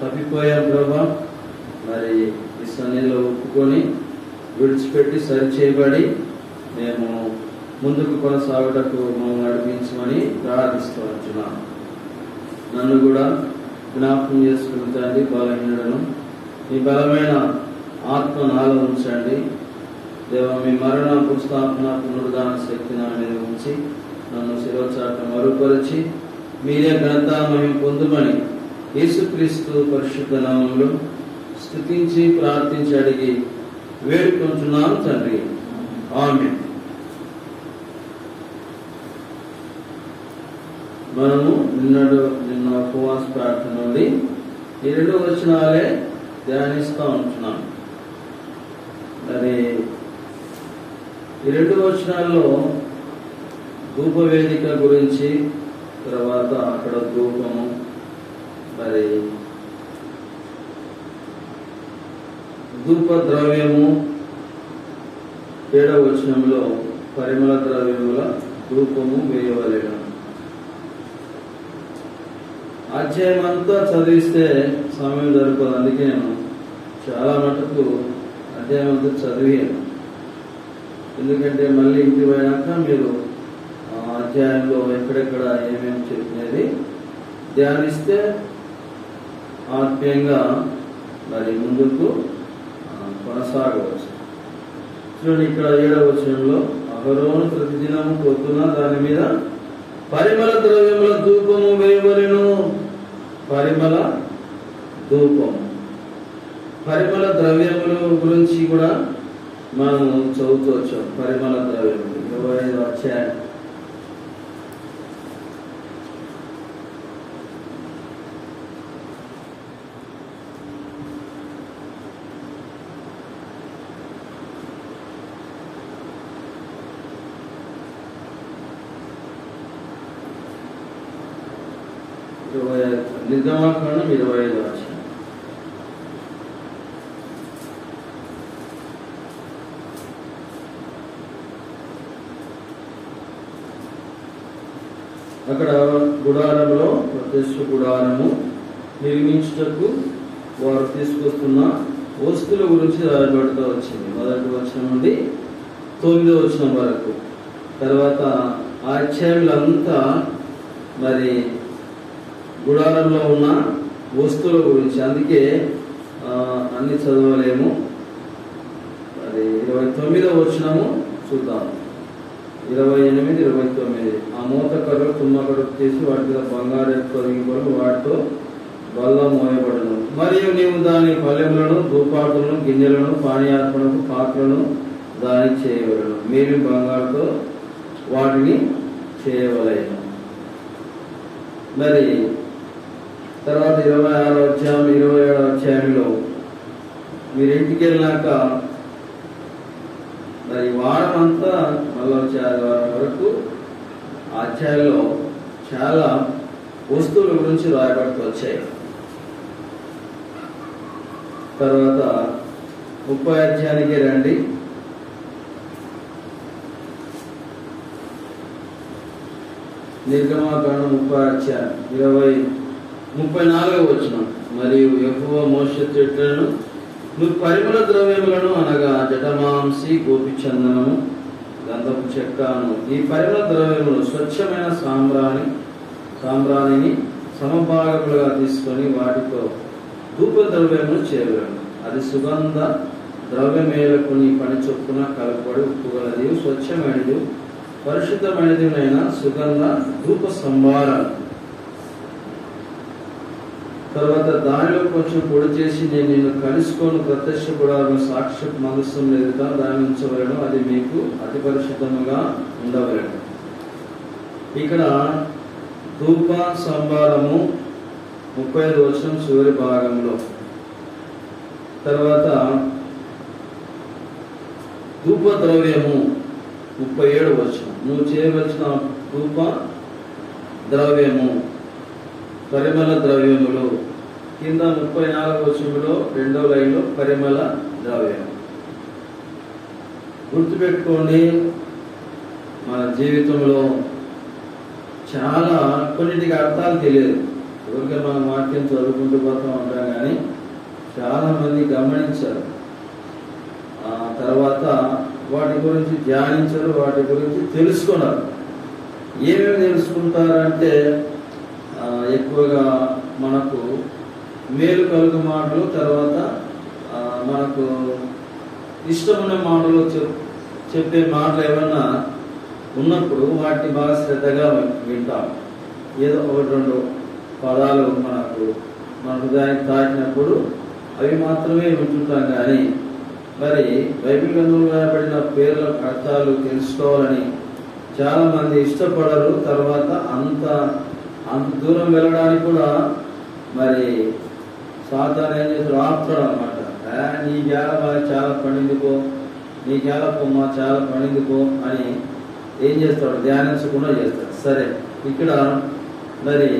తప్పిపోయాం ప్రభా, మరి ఈ సన్నిధిలో ఒప్పుకొని విడిచిపెట్టి సరి చేయబడి మేము ముందుకు కొనసాగుటకు మమ్మల్ని నడిపించమని ప్రార్థిస్తూ ఉంటున్నాను. నన్ను కూడా జ్ఞాపకం చేసుకుని తండ్రి, బలహీనుడను మీ బలమైన ఆత్మ నాలో ఉంచండి దేవ. మీ మరణ పుస్తకాత్మ పునరుద్ధాన శక్తి నా మీద ఉంచి నన్ను శిరోచాట మరుపరిచి మీరే ఘనత మహిమ పొందుమని యేసుక్రీస్తు పరిశుద్ధ నామములో స్తుతించి ప్రార్థించి అడిగి వేడుకుంటున్నాను తండ్రి, ఆమేన్. మనము నిన్న ఉపవాస ప్రార్థన నుండి ఈ 2 వచనాలే ధ్యానిస్తూ ఉంటున్నాం. మరి ఈ 2 వచనాల్లో ధూపవేదిక గురించి, తర్వాత అక్కడ ధూపము, మరి ధూప ద్రవ్యము, 7వ వచనంలో పరిమళ ద్రవ్యముల ధూపము వేయవలెను. అధ్యాయం అంతా చదివిస్తే సమయం జరుపుకోదు, అందుకే నేను చాలా మటుకు అధ్యాయం అంతా చదివాను. ఎందుకంటే మళ్ళీ ఇంటికి పోయినాక మీరు అధ్యాయంలో ఎక్కడెక్కడ ఏమేమి చెప్పినది ధ్యానిస్తే ఆత్మీయంగా మరి ముందుకు కొనసాగవచ్చు. చూడండి, ఇక్కడ 7వ వచనంలో అహరోను ప్రతిదినము పొద్దున దాని మీద పరిమళ ద్రవ్యముల ధూపము వేయవలెను. పరిమళ ధూపము, పరిమళ ద్రవ్యముల గురించి కూడా మనం చదువుతూ వచ్చాం. పరిమళ ద్రవ్యములు 25వ అధ్యాయం. నిర్గమాకాండం 25వ అధ్యాయం. అక్కడ గుడారంలో ప్రత్యక్ష గుడారము నిర్మించుటకు వారు తీసుకొస్తున్న వస్తువుల గురించి రాయబడుతూ వచ్చింది. 1వ వచనం నుండి 9వ వచనం వరకు. తర్వాత ఆ అధ్యాయులంతా మరి గుడారంలో ఉన్న వస్తువుల గురించి, అందుకే అన్ని చదవలేము. మరి 29వ వచనము చూద్దాం. 28, 29. ఆ మూతకర్ర తుమ్మకడు తీసి వాటి మీద బంగారు తొలగింపలు వాటితో బల్ల మోయబడును. మరియు నీవు దాని పల్లెములను, ధూపాటులను, గింజలను, పానీయార్పణకు పాత్రలను దాని చేయవలను. మీరు బంగారుతో వాటిని చేయవలెను. మరి తర్వాత 26వ అధ్యాయం, 27వ అధ్యాయంలో మీరు ఇంటికి వెళ్ళినాక మరి వారం అంతా మళ్ళీ వచ్చే ఆదివారం వరకు అధ్యాయంలో చాలా వస్తువుల గురించి రాయబడుతూ వచ్చాయి. తర్వాత 30వ అధ్యాయానికి రండి. నిర్గమాకాండం 30వ అధ్యాయం 34వ వచనం. మరియు యెహోవా మోషేతో ఇట్లనెను, నువ్వు పరిమళ ద్రవ్యములను అనగా జటమాంసి, గోపిచందనము, గంధపు చెక్కను, ఈ పరిమళ ద్రవ్యములు స్వచ్ఛమైన సాంబ్రాణిని సమభాగములుగా తీసుకొని వాటితో ధూప ద్రవ్యములు చేయవలెను. అది సుగంధ ద్రవ్యమేలకు నీ పని చొప్పున కలపబడి ఉప్పుగలది, స్వచ్ఛమైనది, పరిశుద్ధమైనదినైన సుగంధ ధూప సంభారం. తర్వాత దానిలో కొంచెం పొడి చేసి నేను నిన్ను కలుసుకొని ప్రత్యక్ష గుడారము సాక్షాత్ మందసం ఎదుట దాన్ని ఉంచవలను. అది మీకు అతి పరిశుద్ధముగా ఉండవలను. ఇక్కడ ధూప సంభారము 35వ వచనం చివరి భాగంలో. తర్వాత ధూప ద్రవ్యము 37వ వచనం. నువ్వు చేయవలసిన ధూప ద్రవ్యము, పరిమళ ద్రవ్యములు. కింద 34వ వచనంలో 2వ లైన్లో పరిమళ ద్రవ్యం. గుర్తుపెట్టుకోండి, మన జీవితంలో చాలా కొన్నిటికి అర్థాలు తెలియదు. ఊరికే మనం వాక్యం చదువుకుంటూ పోతూ ఉంటాం, కానీ చాలా మంది గమనించారు, తర్వాత వాటి గురించి ధ్యానించరు, వాటి గురించి తెలుసుకున్నారు. ఏమేమి తెలుసుకుంటారంటే ఎక్కువగా మనకు మేలు కలుగు మాటలు, తర్వాత మనకు ఇష్టమున్న మాటలు చెప్పే మాటలు ఏమన్నా ఉన్నప్పుడు వాటిని బాగా శ్రద్ధగా వింటాం. ఏదో ఒకటి రెండు పదాలు మన హృదయానికి తాకినప్పుడు అవి మాత్రమే వింటుంటాం. కానీ మరి బైబిల్ గ్రంథంలో రాయబడిన పేర్ల అర్థాలు తెలుసుకోవాలని చాలా మంది ఇష్టపడరు. తర్వాత అంత దూరం వెళ్ళడానికి కూడా మరి సాతాను ఏం చేస్తారు, ఆపుతాడు అనమాట. నీ గేల చాలా పండిందిపో, నీ గేల పొమ్మ చాలా పండిందిపో అని ఏం చేస్తాడు, ధ్యానించకుండా చేస్తాడు. సరే, ఇక్కడ మరి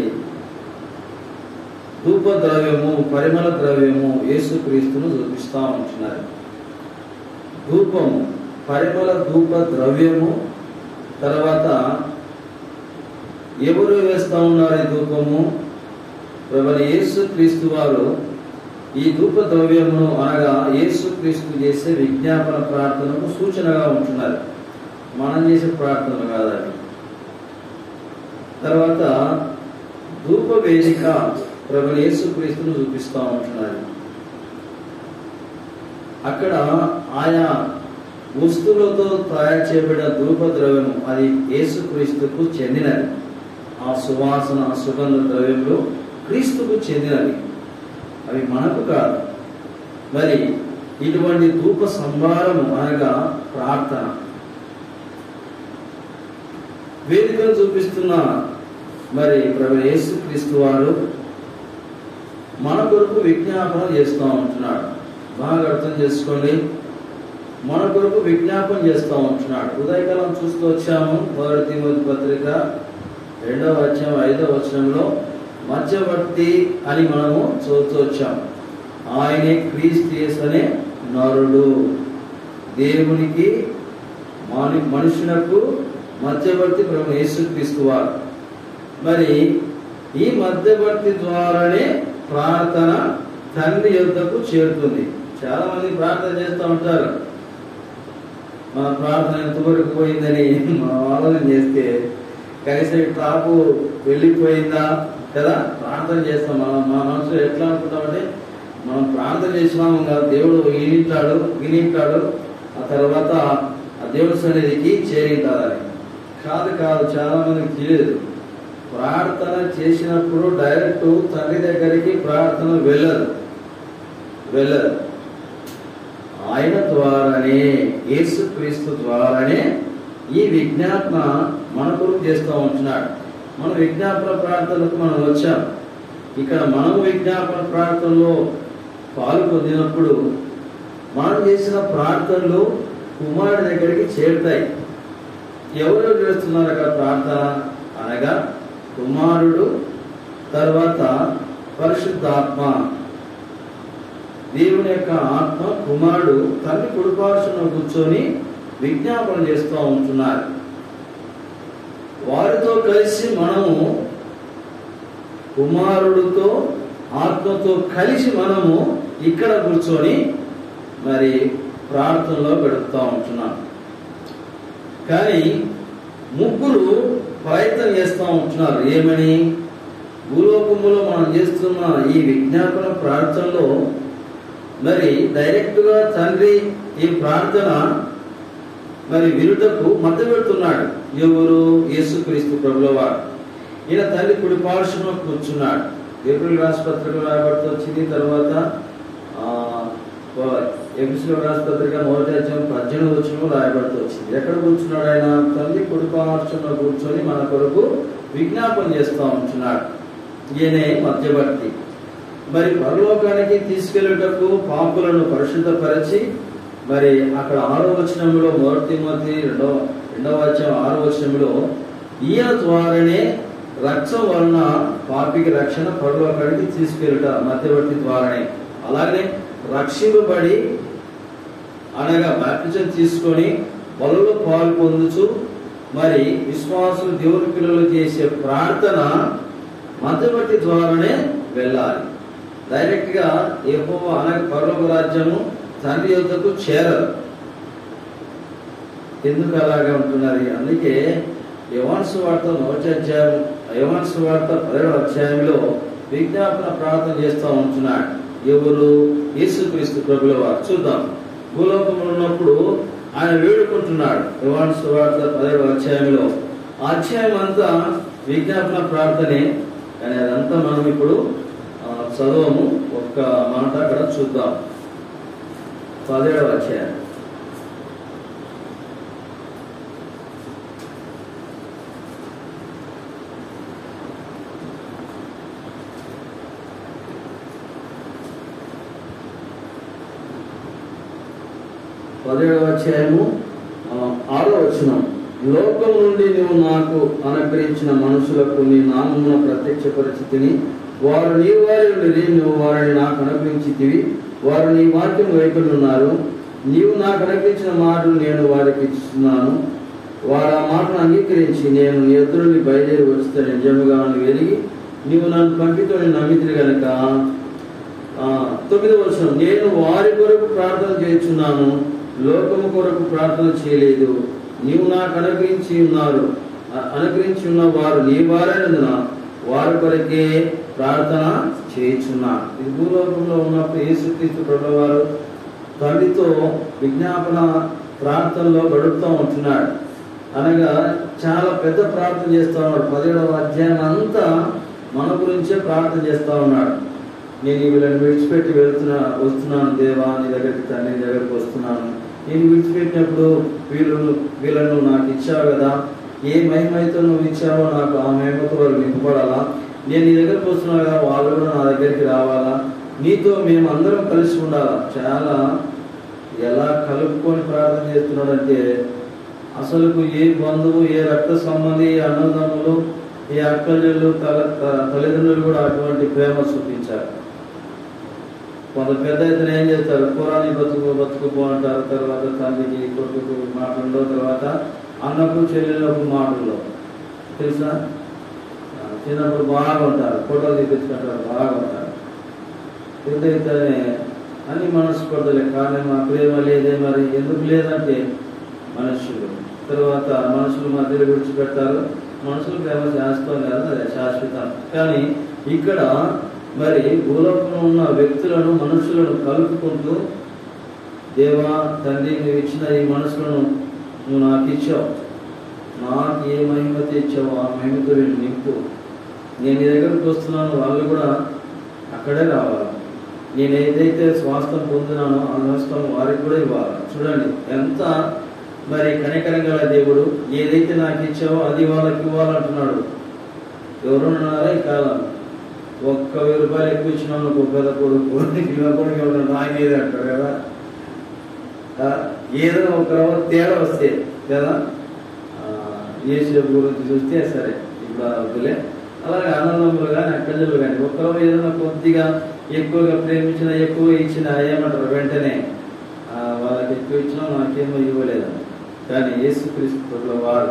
ధూప ద్రవ్యము, పరిమళ ద్రవ్యము యేసుక్రీస్తును చూపిస్తా ఉంటున్నారు. ధూపము, పరిమళ ధూప ద్రవ్యము. తర్వాత ఎవరు వేస్తా ఉన్నారు ఈ ధూపము? ప్రభువైన యేసుక్రీస్తు వారు ఈ ధూప ద్రవ్యమును అనగా యేసుక్రీస్తు చేసే విజ్ఞాపన ప్రార్థనకు సూచనగా ఉంటున్నారు. మనం చేసే ప్రార్థనలు కాదు అది. తర్వాత ధూప వేదిక, ప్రభువైన యేసుక్రీస్తును చూపిస్తూ ఉంటున్నారు. అక్కడ ఆయా వస్తువులతో తయారు చేయబడిన ధూప ద్రవ్యము అది యేసుక్రీస్తుకు చెందినది. ఆ సువాసన, సుగంధ ద్రవ్యములు క్రీస్తుకు చెందినవి, అవి మనకు కాదు. మరి ఇటువంటి ధూప సంభారము అనగా ప్రార్థన. వేదికను చూపిస్తున్న మరి ప్రభువైన యేసుక్రీస్తు వారు మన కొరకు విజ్ఞాపన చేస్తూ ఉంటున్నాడు. బాగా అర్థం చేసుకోండి, మన కొరకు విజ్ఞాపన చేస్తూ ఉంటున్నాడు. ఉదయకాలం చూస్తూ వచ్చాము, 1 తిమోతి పత్రిక 2వ అధ్యాయం 5వ వచనంలో మధ్యవర్తి అని మనము చూస్తూ వచ్చాము. ఆయనే క్రీస్తు యేసు అనే నరుడు, దేవునికి మనుషులకు మధ్యవర్తి ప్రభువైన యేసుక్రీస్తు వారు. మరి ఈ మధ్యవర్తి ద్వారానే ప్రార్థన తండ్రి యొద్దకు చేరుతుంది. చాలా మంది ప్రార్థన చేస్తూ ఉంటారు. మన ప్రార్థన ఎంతవరకు పోయిందని మనం ఆలోచన చేస్తే కనీసం ట్రాపు వెళ్ళిపోయిందా కదా. ప్రార్థన చేస్తాం, మన మనసులో ఎట్లా అనుకుంటామంటే మనం ప్రార్థన చేసినాము కదా, దేవుడు వినింటాడు, ఆ తర్వాత ఆ దేవుడి సన్నిధికి చేరింటాడని. కాదు, చాలా మందికి తెలియదు. ప్రార్థన చేసినప్పుడు డైరెక్ట్ తండ్రి దగ్గరికి ప్రార్థన వెళ్ళదు. ఆయన ద్వారానే, యేసుక్రీస్తు ద్వారానే ఈ విజ్ఞాపన మన కొరకు చేస్తూ ఉంటున్నాడు. మన విజ్ఞాపన ప్రార్థనకు మనం వచ్చాం. ఇక్కడ మనము విజ్ఞాపన ప్రార్థనలో పాల్గొన్నప్పుడు మనం చేసిన ప్రార్థనలు కుమారుడి దగ్గరికి చేరుతాయి. ఎవరు చేస్తున్నారు అక్కడ ప్రార్థన అనగా కుమారుడు, తర్వాత పరిశుద్ధాత్మ, దేవుని యొక్క ఆత్మ. కుమారుడు తండ్రి కుడిపార్శ్వన కూర్చొని విజ్ఞాపన చేస్తూ ఉంటున్నారు. వారితో కలిసి మనము కుమారుడితో ఆత్మతో కలిసి మనము ఇక్కడ కూర్చొని మరి ప్రార్థనలో గడుపుతూ ఉంటున్నాం. కానీ ముగ్గురు ప్రయత్నం చేస్తూ ఉంటున్నారు. ఏమని? భూలోకములో మనం చేస్తున్న ఈ విజ్ఞాపన ప్రార్థనలో మరి డైరెక్ట్ గా తండ్రి ఈ ప్రార్థన మరి వినుటకు మధ్య పెడుతున్నాడు. ఎవరు? యేసుక్రీస్తు ప్రభుల వారు. ఈయన తండ్రి కుడి పార్శ్వన కూర్చున్నాడు. ఏప్రిల్ రాష్ట్రపత్రికలో రాయబడుతూ వచ్చింది. తర్వాత ఎపిసిలో రాష్ట్రపత్రిక 1వ అధ్యాయం 18వ వచనంలో రాయబడుతూ వచ్చింది. ఎక్కడ కూర్చున్నాడు ఆయన? తండ్రి కుడి పార్శ్వన కూర్చొని మన కొరకు విజ్ఞాపన చేస్తూ ఉంటున్నాడు. ఈయనే మధ్యవర్తి. మరి పరలోకానికి తీసుకెళ్ళుటకు పాపులను పరిశుద్ధపరిచి మరి అక్కడ 6వ వచనంలో 1 తిమోతి 2వ అధ్యాయం 6వ వచనంలో ఈయన ద్వారానే రక్తం వలన పాపికి రక్షణ పరలోకానికి తీసుకెళ్ళుట మధ్యవర్తి ద్వారానే. అలాగే రక్షింపబడి అనగా బాప్టిజం తీసుకొని బలులో పాలు పొందుచు మరి విశ్వాసులు దేవుని పిల్లలు చేసే ప్రార్థన మధ్యవర్తి ద్వారానే వెళ్ళాలి. డైరెక్ట్ గా యెహోవా అనగా పరలోక రాజ్యము తండ్రి యొద్దకు చేరదు. ఎందుకు అలాగే ఉంటున్నది? అందుకే యోహాను సువార్త 1వ అధ్యాయం, యోహాను సువార్త 10వ అధ్యాయంలో విజ్ఞాపన ప్రార్థన చేస్తూ ఉంటున్నాడు. ఎవరు? యేసుక్రీస్తు ప్రభుల వారు. చూద్దాం. భూలోకంలో ఉన్నప్పుడు ఆయన వేడుకుంటున్నాడు. యోహాను సువార్త 10వ అధ్యాయంలో ఆ అధ్యాయం అంతా విజ్ఞాపన ప్రార్థనే. కానీ అదంతా మనం ఇప్పుడు చదవము. ఒక్క మాట అక్కడ చూద్దాం. 10వ అధ్యాయం. పదవ అధ్యాయము 6వ వచనం. లోకం నుండి నువ్వు నాకు అనుగ్రహించిన మనుషులకు నీ నామమున ప్రత్యక్ష పరిస్థితిని వారు నీ వారి నుండి నువ్వు వారిని నాకు అనుగ్రహించితివి. వారు నీ వాక్యం వైపులు ఉన్నారు. నీవు నాకు అనుగ్రహించిన మాటలు నేను వారికి ఇస్తున్నాను. వారు ఆ మాటను అంగీకరించి నేను నీ ఎదురుని బయలుదేరి వస్తే నిజముగా ఎరిగి నీవు నన్ను పంపితో నమ్మితిని గనుక. 9వ వచనం. నేను వారి కొరకు ప్రార్థన చేస్తున్నాను, లోకము కొరకు ప్రార్థన చేయలేదు. నీవు నాకు అనుగ్రహించి ఉన్న వారు నీ వారైనందున వారి కొరకే ప్రార్థన చేయుచున్నాను. ఇది భూలోకంలో ఉన్నప్పుడు యేసుక్రీస్తు ప్రభువు వారు తండ్రితో విజ్ఞాపన ప్రార్థనలో గడుపుతూ ఉంటున్నాడు. అనగా చాలా పెద్ద ప్రార్థన చేస్తూ ఉన్నాడు. 17వ అధ్యాయం అంతా మన గురించే ప్రార్థన చేస్తూ ఉన్నాడు. నేను వీళ్ళని విడిచిపెట్టి వస్తున్నాను దేవా, నీ దగ్గరికి తండ్రి నీ దగ్గరికి వస్తున్నాను. నేను విడిచిపెట్టినప్పుడు వీళ్ళను నాకు ఇచ్చావు కదా, ఏ మహిమైతో నువ్వు ఇచ్చావో నాకు ఆ మహిమతో వాళ్ళు నింపబడాలా. నేను నీ దగ్గరికి వస్తున్నాను కదా, వాళ్ళు కూడా నా దగ్గరికి రావాలా. నీతో మేము అందరం కలిసి ఉండాలా. చాలా ఎలా కలుపుకొని ప్రార్థన చేస్తున్నాడంటే అసలుకు ఏ బంధువు, ఏ రక్త సంబంధి, ఏ అన్నదమ్ములు, ఏ అక్కలు, తల్లిదండ్రులు కూడా అటువంటి ప్రేమ చూపించారు. కొంత పెద్ద అయితే ఏం చేస్తారు? పురాణి బతుకుపో అంటారు. తర్వాత తండ్రికి కొడుకు మాటల్లో, తర్వాత అన్నకు చెల్లెళ్ళకు మాటల్లో. తెలుసా? చిన్నప్పుడు బాగా ఉంటారు, ఫోటోలు తీపించుకుంటారు, బాగా ఉంటారు. పెద్దయితేనే అని మనస్పర్ధలే. కానీ మా ప్రేమ లేదే. మరి ఎందుకు లేదంటే మనుషులు, తర్వాత మనుషులు మధ్యలో విడిచిపెడతారు. మనుషులు ప్రేమ శాశ్వతం కాదు, అదే శాశ్వతం. కానీ ఇక్కడ మరి భూలోకంలో ఉన్న వ్యక్తులను, మనుషులను కలుపుకుంటూ దేవా తండ్రి నువ్వు ఇచ్చిన ఈ మనుషులను నువ్వు నాకు ఇచ్చావు, నాకు ఏ మహిమత ఇచ్చావు ఆ మహిమతో నేను నింపు. నేను నీ దగ్గరకు వస్తున్నాను, వాళ్ళు కూడా అక్కడే రావాలి. నేను ఏదైతే స్వాస్థం పొందినానో ఆ స్వాస్థం వారికి కూడా ఇవ్వాలి. చూడండి ఎంత మరి కనికరం గల దేవుడు. ఏదైతే నాకు ఇచ్చావో అది వాళ్ళకి ఇవ్వాలంటున్నాడు. ఎవరున్నారా ఈ కాలం? 1,000 రూపాయలు ఎక్కువ ఇచ్చినాను ఒక పెద్ద కొడుకు, కొడుకు నాకేది అంటాడు కదా. ఏదైనా ఒక తేడా వస్తే కదా, ఏసేపు గురించి చూస్తే సరే ఇప్పుడు వద్దులే. అలాగే అన్నదమ్ములు కానీ అక్కజలు కానీ ఒకరు ఏదైనా కొద్దిగా ఎక్కువగా ప్రేమించిన, ఎక్కువ ఇచ్చిన ఏమంటారు వెంటనే వాళ్ళకి ఎక్కువ ఇచ్చినా నాకేమో ఇవ్వలేదని. కానీ యేసుక్రీస్తు ప్రభువు వారు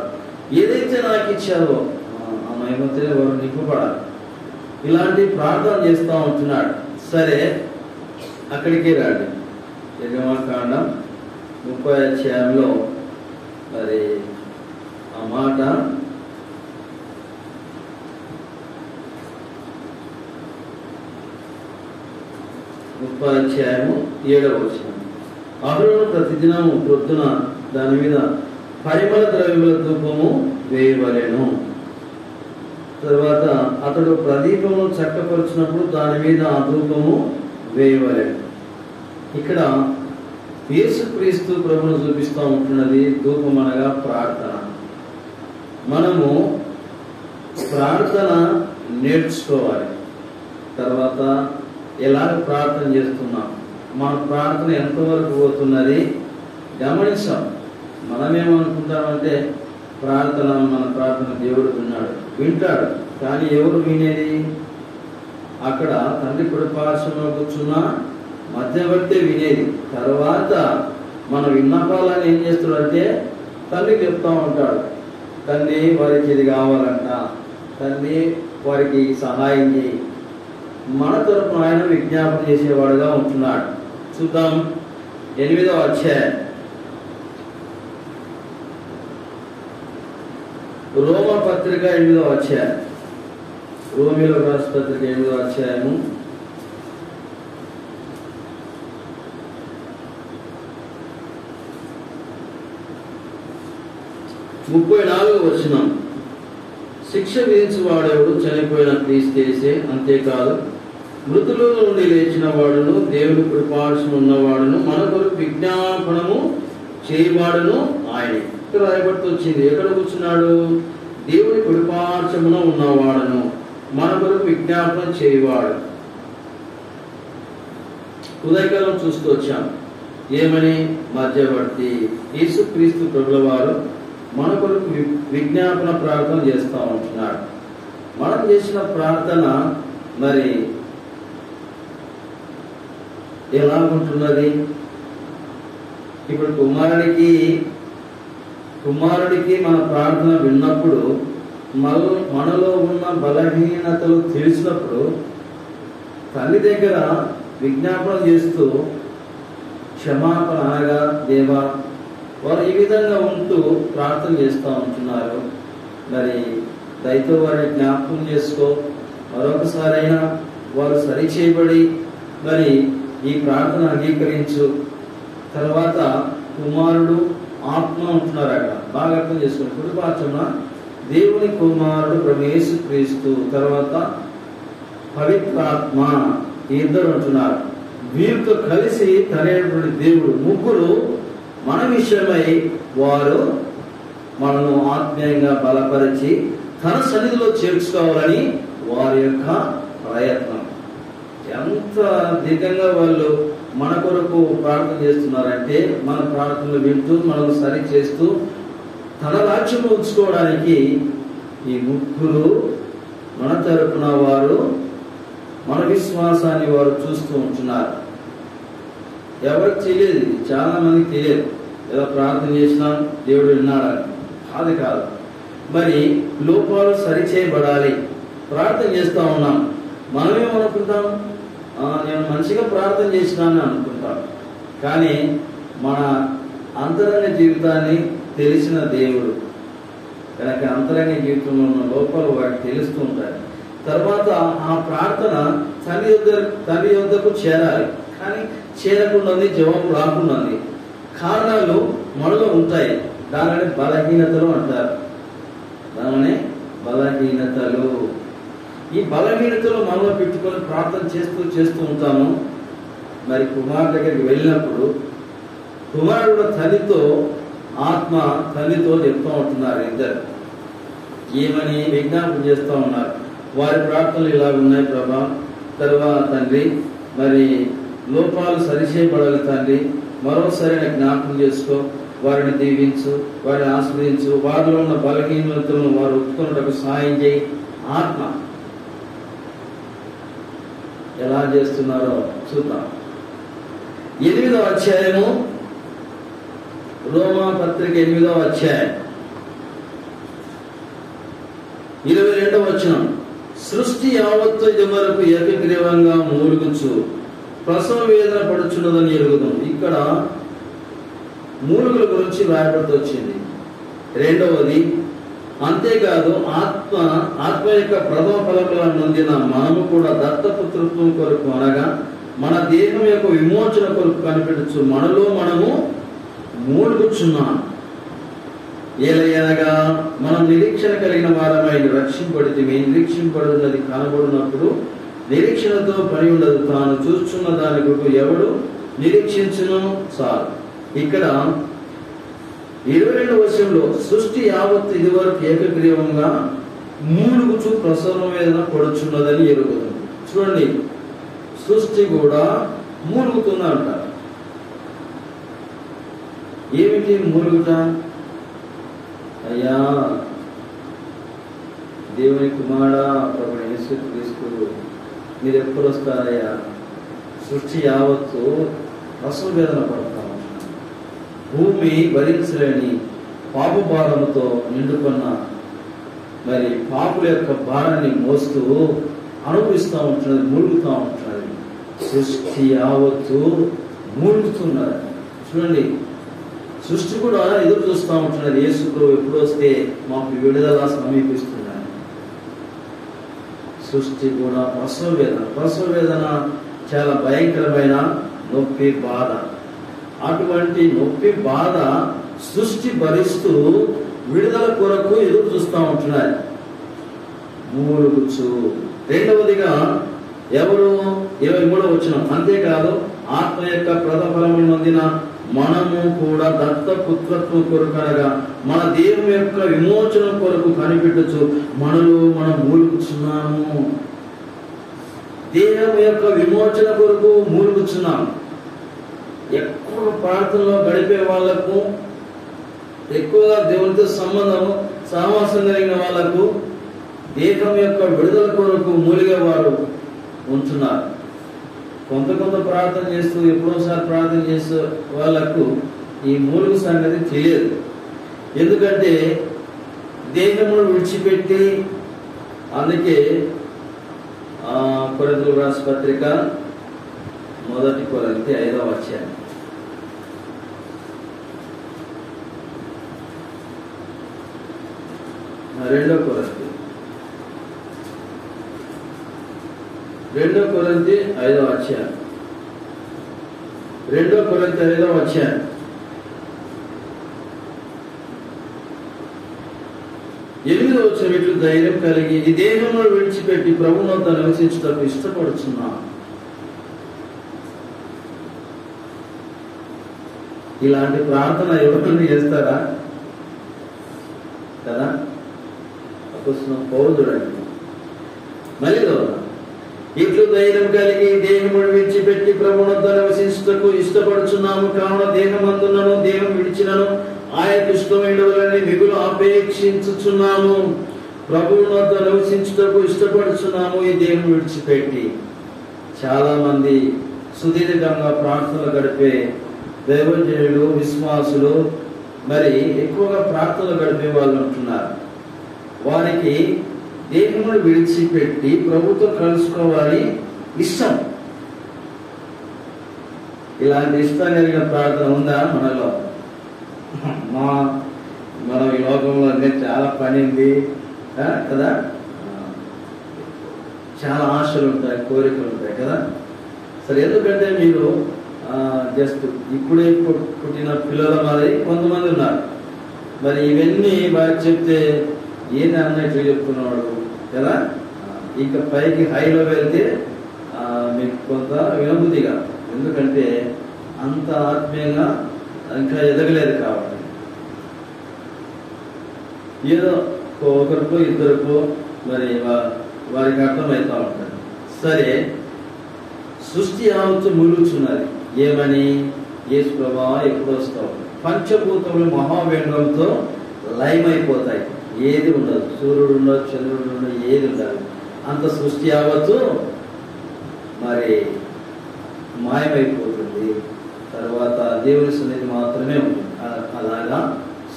ఏదైతే నాకు ఇచ్చారో ఆ మహిమతో వారు నింపబడాలి. ఇలాంటి ప్రార్థన చేస్తూ ఉంటున్నాడు. సరే అక్కడికి రాండి. నిర్గమకాండం 30వ అధ్యాయంలో మరి ఆ మాట 30వ అధ్యాయము 7వ వచనం. అహరోను ప్రతిదినము ప్రొద్దున దాని మీద పరిమళ ద్రవ్యముల ధూపము వేయవలెను. తర్వాత అతడు ప్రదీపము చక్కపరుచినప్పుడు దాని మీద ఆ ధూపము వేయవలెను. ఇక్కడ యేసుక్రీస్తు ప్రభువును చూపిస్తూ ఉంటున్నది. ధూపం అనగా ప్రార్థన. మనము ప్రార్థన నేర్చుకోవాలి. తర్వాత ఎలాగ ప్రార్థన చేస్తున్నాం, మన ప్రార్థన ఎంతవరకు పోతున్నది గమనిస్తాం. మనమేమనుకుంటామంటే ప్రార్థన, మన ప్రార్థన దేవుడు వింటాడు. కానీ ఎవరు వినేది? అక్కడ తండ్రి కుడిపార్శ్వంలో కూర్చున్న మధ్యవర్తి వినేది. తర్వాత మన విన్నపాలని ఏం చేస్తాడంటే తండ్రికి చెప్తా ఉంటాడు. తండ్రి వారికి ఇది కావాలంట, తండ్రి వారికి సహాయం చేయి. మన తరపున ఆయన విజ్ఞాపన చేసేవాడుగా ఉంటున్నాడు. చూద్దాం 8వ అధ్యాయం రోమ పత్రిక 8వ అధ్యాయం రోమిలో రాసిన పత్రిక 8వ అధ్యాయము 34వ వచనం. శిక్ష విధించువాడెవడు చనిపోయిన క్రీస్తేసే, అంతేకాదు మృతుల నుండి లేచిన వాడును దేవుని కృపార్శం ఉన్నవాడును మన కొరకు విజ్ఞాపనము చేయవాడును ఆయనే. ఇక్కడ రాయబడుతూ వచ్చింది. ఎక్కడ కూర్చున్నాడు? దేవుని కృపార్చమున ఉన్నవాడును మన కొరకు విజ్ఞాపనం చేయవాడు. ఉదయకాలం చూస్తూ వచ్చాం. ఏమని? మధ్యవర్తి యేసుక్రీస్తు ప్రభుల వారు మన కొరకు విజ్ఞాపన ప్రార్థన చేస్తూ ఉంటున్నాడు. మనం చేసిన ప్రార్థన మరి ఎలా ఉంటున్నది? ఇప్పుడు కుమారుడికి మన ప్రార్థన విన్నప్పుడు, మనలో ఉన్న బలహీనతలు తెలిసినప్పుడు తల్లి దగ్గర విజ్ఞాపన చేస్తూ క్షమాపణ అనగా దేవా, వారు ఈ విధంగా ఉంటూ ప్రార్థన చేస్తూ ఉంటున్నారు. మరి దయతో వారిని జ్ఞాపకం చేసుకో, మరొకసారైనా వారు సరిచేయబడి మరి ఈ ప్రార్థన అంగీకరించు. తర్వాత కుమారుడు ఆత్మ ఉంటున్నారు. అక్కడ బాగా అర్థం చేసుకోండి. కుటుంబాచరణ దేవుని కుమారుడు ప్రభు యేసుక్రీస్తు, తర్వాత పవిత్రాత్మ, ఇద్దరు ఉంటున్నారు. వీరితో కలిసి తనేటువంటి దేవుడు, ముగ్గురు మన విషయమై వారు మనను ఆత్మీయంగా బలపరిచి తన సన్నిధిలో చేర్చుకోవాలని వారి యొక్క ప్రయత్నం. ఎంత దీర్ఘంగా వాళ్ళు మన కొరకు ప్రార్థన చేస్తున్నారంటే, మన ప్రార్థనలు వింటూ మనకు సరి చేస్తూ తన రాజ్యం ఉంచుకోవడానికి ఈ ముగ్గురు మన తరపున వారు మన విశ్వాసాన్ని వారు చూస్తూ ఉంటున్నారు. ఎవరికి తెలియదు, చాలా మందికి తెలియదు. ఏదో ప్రార్థన చేసినాం దేవుడు విన్నాడని, అది కాదు. మరి లోపాలు సరిచేయబడాలి, ప్రార్థన చేస్తూ ఉన్నాం. మనమేమనుకుంటాం? నేను మంచిగా ప్రార్థన చేసినానని అనుకుంటాం. కానీ మన అంతరంగ జీవితాన్ని తెలిసిన దేవుడు కనుక అంతరంగ జీవితంలో ఉన్న లోపాలు వాటికి తెలుస్తూ ఉంటాయి. తర్వాత ఆ ప్రార్థన తల్లి యొద్దకు చేరాలి, కానీ చేరకుండా జవాబు రాకుండా కారణాలు మనలో ఉంటాయి. దానిని బలహీనతలు అంటారు. దానినే బలహీనతలు. ఈ బలహీనతలు మనలో పెట్టుకొని ప్రార్థన చేస్తూ ఉంటాము. మరి కుమారుడు దగ్గరికి వెళ్ళినప్పుడు కుమారుడు తల్లితో, ఆత్మ తల్లితో చెప్తూ ఉంటున్నారు. ఇద్దరు ఏమని విజ్ఞాపన చేస్తూ ఉన్నారు. వారి ప్రార్థనలు ఇలా ఉన్నాయి ప్రభా. తర్వాత తండ్రి, మరి లోపాలు సరిచేయబడాలి తండ్రి, మరోసారి జ్ఞాపకం చేసుకో, వారిని దీవించు, వారిని ఆస్వాదించు, వారిలో ఉన్న బలహీనతలను వారు ఒప్పుకున్నట్టు సహాయం చేయి. ఆత్మ ఎలా చేస్తున్నారో చూద్దాం. 8వ అధ్యాయము రోమా పత్రిక 8వ అధ్యాయం 22వ వచనం. సృష్టి యావత్తు ఇది వరకు ఏకగ్రీవంగా మూలుగుచు ప్రసవ వేదన పడుచున్నదని ఎరుగుదాం. ఇక్కడ మూలుగుల గురించి రాయబడుతూ వచ్చింది. రెండవది, అంతేకాదు ఆత్మ యొక్క ప్రథమ ఫలములను నొందిన మనము కూడా దత్తపుత్రత్వం కొరకు, అనగా మన దేహం యొక్క విమోచన కొరకు కనిపెట్టచ్చు మనలో మనము మూలుగుచున్నాం. ఏలయనగా మనం నిరీక్షణ కలిగిన వారమై రక్షింపడితే, నిరీక్షింపడున్నది కనబడినప్పుడు నిరీక్షణతో పని ఉండదు. తాను చూస్తున్న దాని కొరకు ఎవడు నిరీక్షించును చాలు. ఇక్కడ 22వ వచనంలో సృష్టి యావత్తు ఇదివరకు ఏకగ్రీవంగా మూలుగుచు ప్రసవ వేదన పడుచున్నదని ఎరుగుతుంది. చూడండి, సృష్టి కూడా మూలుగుతుందంట. ఏమిటి మూలుగుట? అయ్యా దేవుని కుమారుడా ప్రభు యేసుక్రీస్తు, మీరు ఎప్పుడు వస్తారయ్యా? సృష్టి యావత్తు ప్రసవ వేదన పడతాం. భూమి భరించలేని పాప భారముతో నిండుకున్న మరి పాపుల యొక్క భారాన్ని మోస్తూ అనుభవిస్తూ ఉంటున్నది, మూలుగుతూ ఉంటున్నది. సృష్టి యావత్తు మూలుగుతున్నారు. చూడండి, సృష్టి కూడా ఎదురు చూస్తూ ఉంటున్నది. యేసు ప్రభువు ఎప్పుడు వస్తే మాకు విడుదల సమీపిస్తున్నాయి. సృష్టి కూడా ప్రసవ వేదన చాలా భయంకరమైన నొప్పి, బాధ. అటువంటి నొప్పి, బాధ సృష్టి భరిస్తూ విడుదల కొరకు ఎదురు చూస్తూ ఉంటున్నాయి, మూలుగుచు. రెండవదిగా ఎవరు 23వ వచనం, అంతేకాదు ఆత్మ యొక్క ప్రథఫలమును నొందిన మనము కూడా దత్తపుత్రత్వం కొరకు అనగా మన దేవుని యొక్క విమోచన కొరకు కనిపెట్టచ్చు మనలో మనం మూలుగుచున్నాము. దేహం యొక్క విమోచన కొరకు మూలుగుచున్నాము. ఎక్కువ ప్రార్థనలో గడిపే వాళ్లకు, ఎక్కువగా దేవునితో సంబంధము సహవాసం కలిగిన వాళ్లకు దేహం యొక్క విడుదల కొరకు మూలిగే వారు ఉంటున్నారు. కొంత ప్రార్థన చేస్తూ ఎప్పుడోసారి ప్రార్థన చేసే వాళ్లకు ఈ మూలుగు సంగతి తెలియదు. ఎందుకంటే దేహమును విడిచిపెట్టి, అందుకే కొరింథీయులకు రాసిన పత్రిక 1 కొరింథీ 5వ అధ్యాయం 2 కొరింథీ 5వ అధ్యాయం 2 కొరింథీ 5వ అధ్యాయం 8వ వచనం, ఇట్లు ధైర్యం కలిగి ఈ దేహమును విడిచిపెట్టి ప్రభువునొద్ద నివసించుటకు ఇష్టపడుచున్నా. ఇలాంటి ప్రార్థన ఎవరైనా చేస్తారా? కదా, పౌలు చూడండి, మళ్ళీ ఇట్లు ధైర్యం కలిగి దేహమును విడిచిపెట్టి ప్రభువునొద్ద నివసించుటకు ఇష్టపడుచున్నాము. కావున దేహమందునను దేహం విడిచినను ఆయనకు ఇష్టమైనవలని మిగులు అపేక్షించుచున్నాము. ప్రభువునొద్ద నివసించుటకు ఇష్టపడుచున్నాము ఈ దేహం విడిచిపెట్టి. చాలా మంది సుదీర్ఘంగా ప్రార్థనలు గడిపే దైవజనులు, విశ్వాసులు మరి ఎక్కువగా ప్రార్థనలు గడిపే వాళ్ళు ఉంటున్నారు. వారికి దేహమును విడిచిపెట్టి ప్రభుతో కలుసుకోవాలి ఇష్టం. ఇలాంటి ఇష్టం కలిగిన ప్రార్థన ఉందా మనలో? మనం ఈ లోకంలో అంటే చాలా పని ఉంది కదా, చాలా ఆశలు ఉంటాయి, కోరికలు ఉంటాయి కదా. సరే, ఎందుకంటే మీరు జస్ట్ ఇప్పుడే పుట్టిన పిల్లల మరి కొంతమంది ఉన్నారు. మరి ఇవన్నీ బాగా చెప్తే ఏది అన్నట్లు చెప్తున్నాడు కదా. ఇంకా పైకి హైలో వెళ్తే మీకు కొంత వినబుద్ధిగా, ఎందుకంటే అంత ఆత్మీయంగా ఇంకా ఎదగలేదు కాబట్టి. ఏదో ఒకరికో ఇద్దరికో మరి వారికి అర్థమవుతూ ఉంటుంది. సరే, సృష్టి యావత్తు మూలుగుచున్నది. ఏమని? యేసు ప్రభువా ఎప్పుడు వస్తావు? పంచభూతములు మహావేగంతో లయమైపోతాయి, ఏది ఉండదు. సూర్యుడు ఉండదు, చంద్రుడు ఉండదు, ఏది ఉండదు. అంత సృష్టి యావత్తు మరి మాయమైపోతుంది. తర్వాత దేవుని సన్నిధి మాత్రమే ఉంటుంది. అలాగా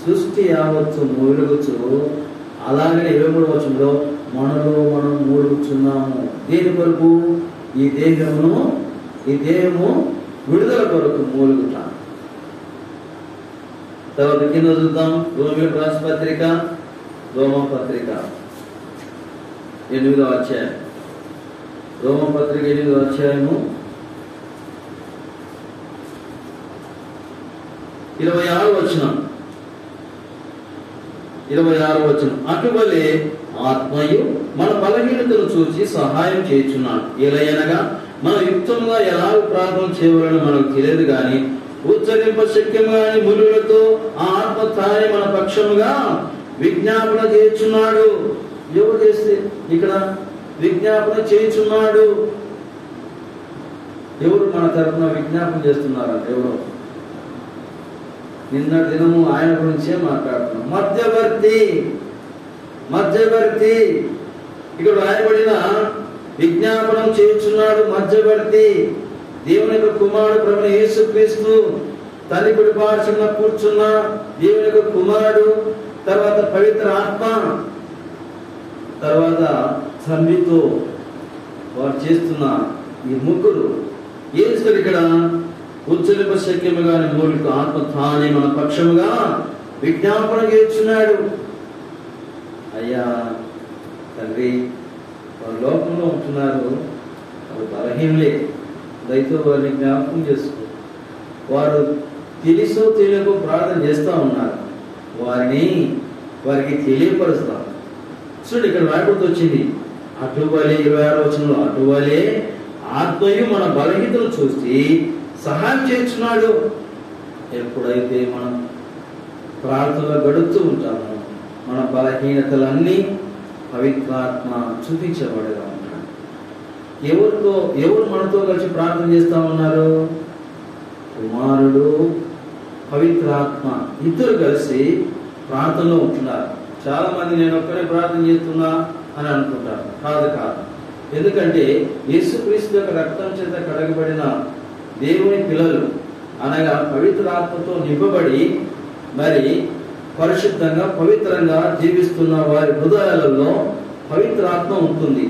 సృష్టి యావత్తు మూలుగుచు, అలాగే 23వ వచనంలో మనలో మనం మూలుగుచున్నాము. దేని కొరకు? ఈ దేహము విడుదల కొరకు మూలుగుతాం. తర్వాత కింద చూద్దాం, రోమీయులకు రాసిన పత్రిక, రోమపత్రిక 8వ అధ్యాయం, రోమపత్రిక 8వ అధ్యాయము 26వ వచనం. అటువలే ఆత్మయు మన బలహీనతను చూసి సహాయం చేయుచున్నాడు. ఎలయనగా మన యుక్తంగా ఎలా ప్రార్థన చేయవాలని మనకు తెలియదు గాని ఉచ్చరింప శక్యం గాని ములులతో ఆ ఆత్మ తానే మన పక్షముగా విజ్ఞాపన చేయుచున్నాడు. ఎవరు చేస్తే ఇక్కడ విజ్ఞాపన చేయుచున్నాడు? ఎవరు మన తరఫున విజ్ఞాపన చేస్తున్నారంట? ఎవరు? నిన్న దినము ఆయన గురించే మాట్లాడుతున్నాం. మధ్యవర్తి ఇక్కడ రాయబడిన విజ్ఞాపనం చేయుచున్నాడు. మధ్యవర్తి దేవుని యొక్క కుమారుడు ప్రభువైన యేసుక్రీస్తు, తల్లి కుడి పార్శ్వమున కూర్చున్న దేవుని యొక్క కుమారుడు, తర్వాత పవిత్ర ఆత్మ తర్వాత తండ్రితో వారు చేస్తున్న ఈ ముగ్గురు ఏం చేస్తారు ఇక్కడ? ఉచ్చరింప శక్యముగాని మూలిక ఆత్మ తానే మన పక్షముగా విజ్ఞాపన చేస్తున్నాడు. అయ్యా తండ్రి, వారు లోకంలో ఉంటున్నారు, వారు బలహీనులే, దయతో వారిని జ్ఞాపకం చేసుకో. వారు తెలుసో తెలియకో ప్రార్థన చేస్తూ ఉన్నారు, వారికి తెలియపరుస్తాం. చూడండి, ఇక్కడ రాయబడి వచ్చింది, అటువలే 26వ వచనంలో, అటువలే ఆత్మయు మన బలహీనతను చూసి సహాయం చేస్తున్నాడు. ఎప్పుడైతే మనం ప్రార్థనలో గడుపుతూ ఉంటామో మన బలహీనతలన్నీ పవిత్రాత్మ చూపించబడగా ఉంటాడు. ఎవరు మనతో కలిసి ప్రార్థన చేస్తా ఉన్నారు? కుమారుడు, పవిత్రాత్మ ఇద్దరు కలిసి ప్రార్థనలో ఉంటున్నారు. చాలా మంది నేను ఒక్కరే ప్రార్థన చేస్తున్నా అని అనుకుంటారు. కాదు. ఎందుకంటే యేసుక్రీస్తు యొక్క రక్తం చేత కడగబడిన దేవుని పిల్లలు అనగా పవిత్రాత్మతో నింపబడి మరి పరిశుద్ధంగా పవిత్రంగా జీవిస్తున్న వారి హృదయాలలో పవిత్రాత్మ ఉంటుంది.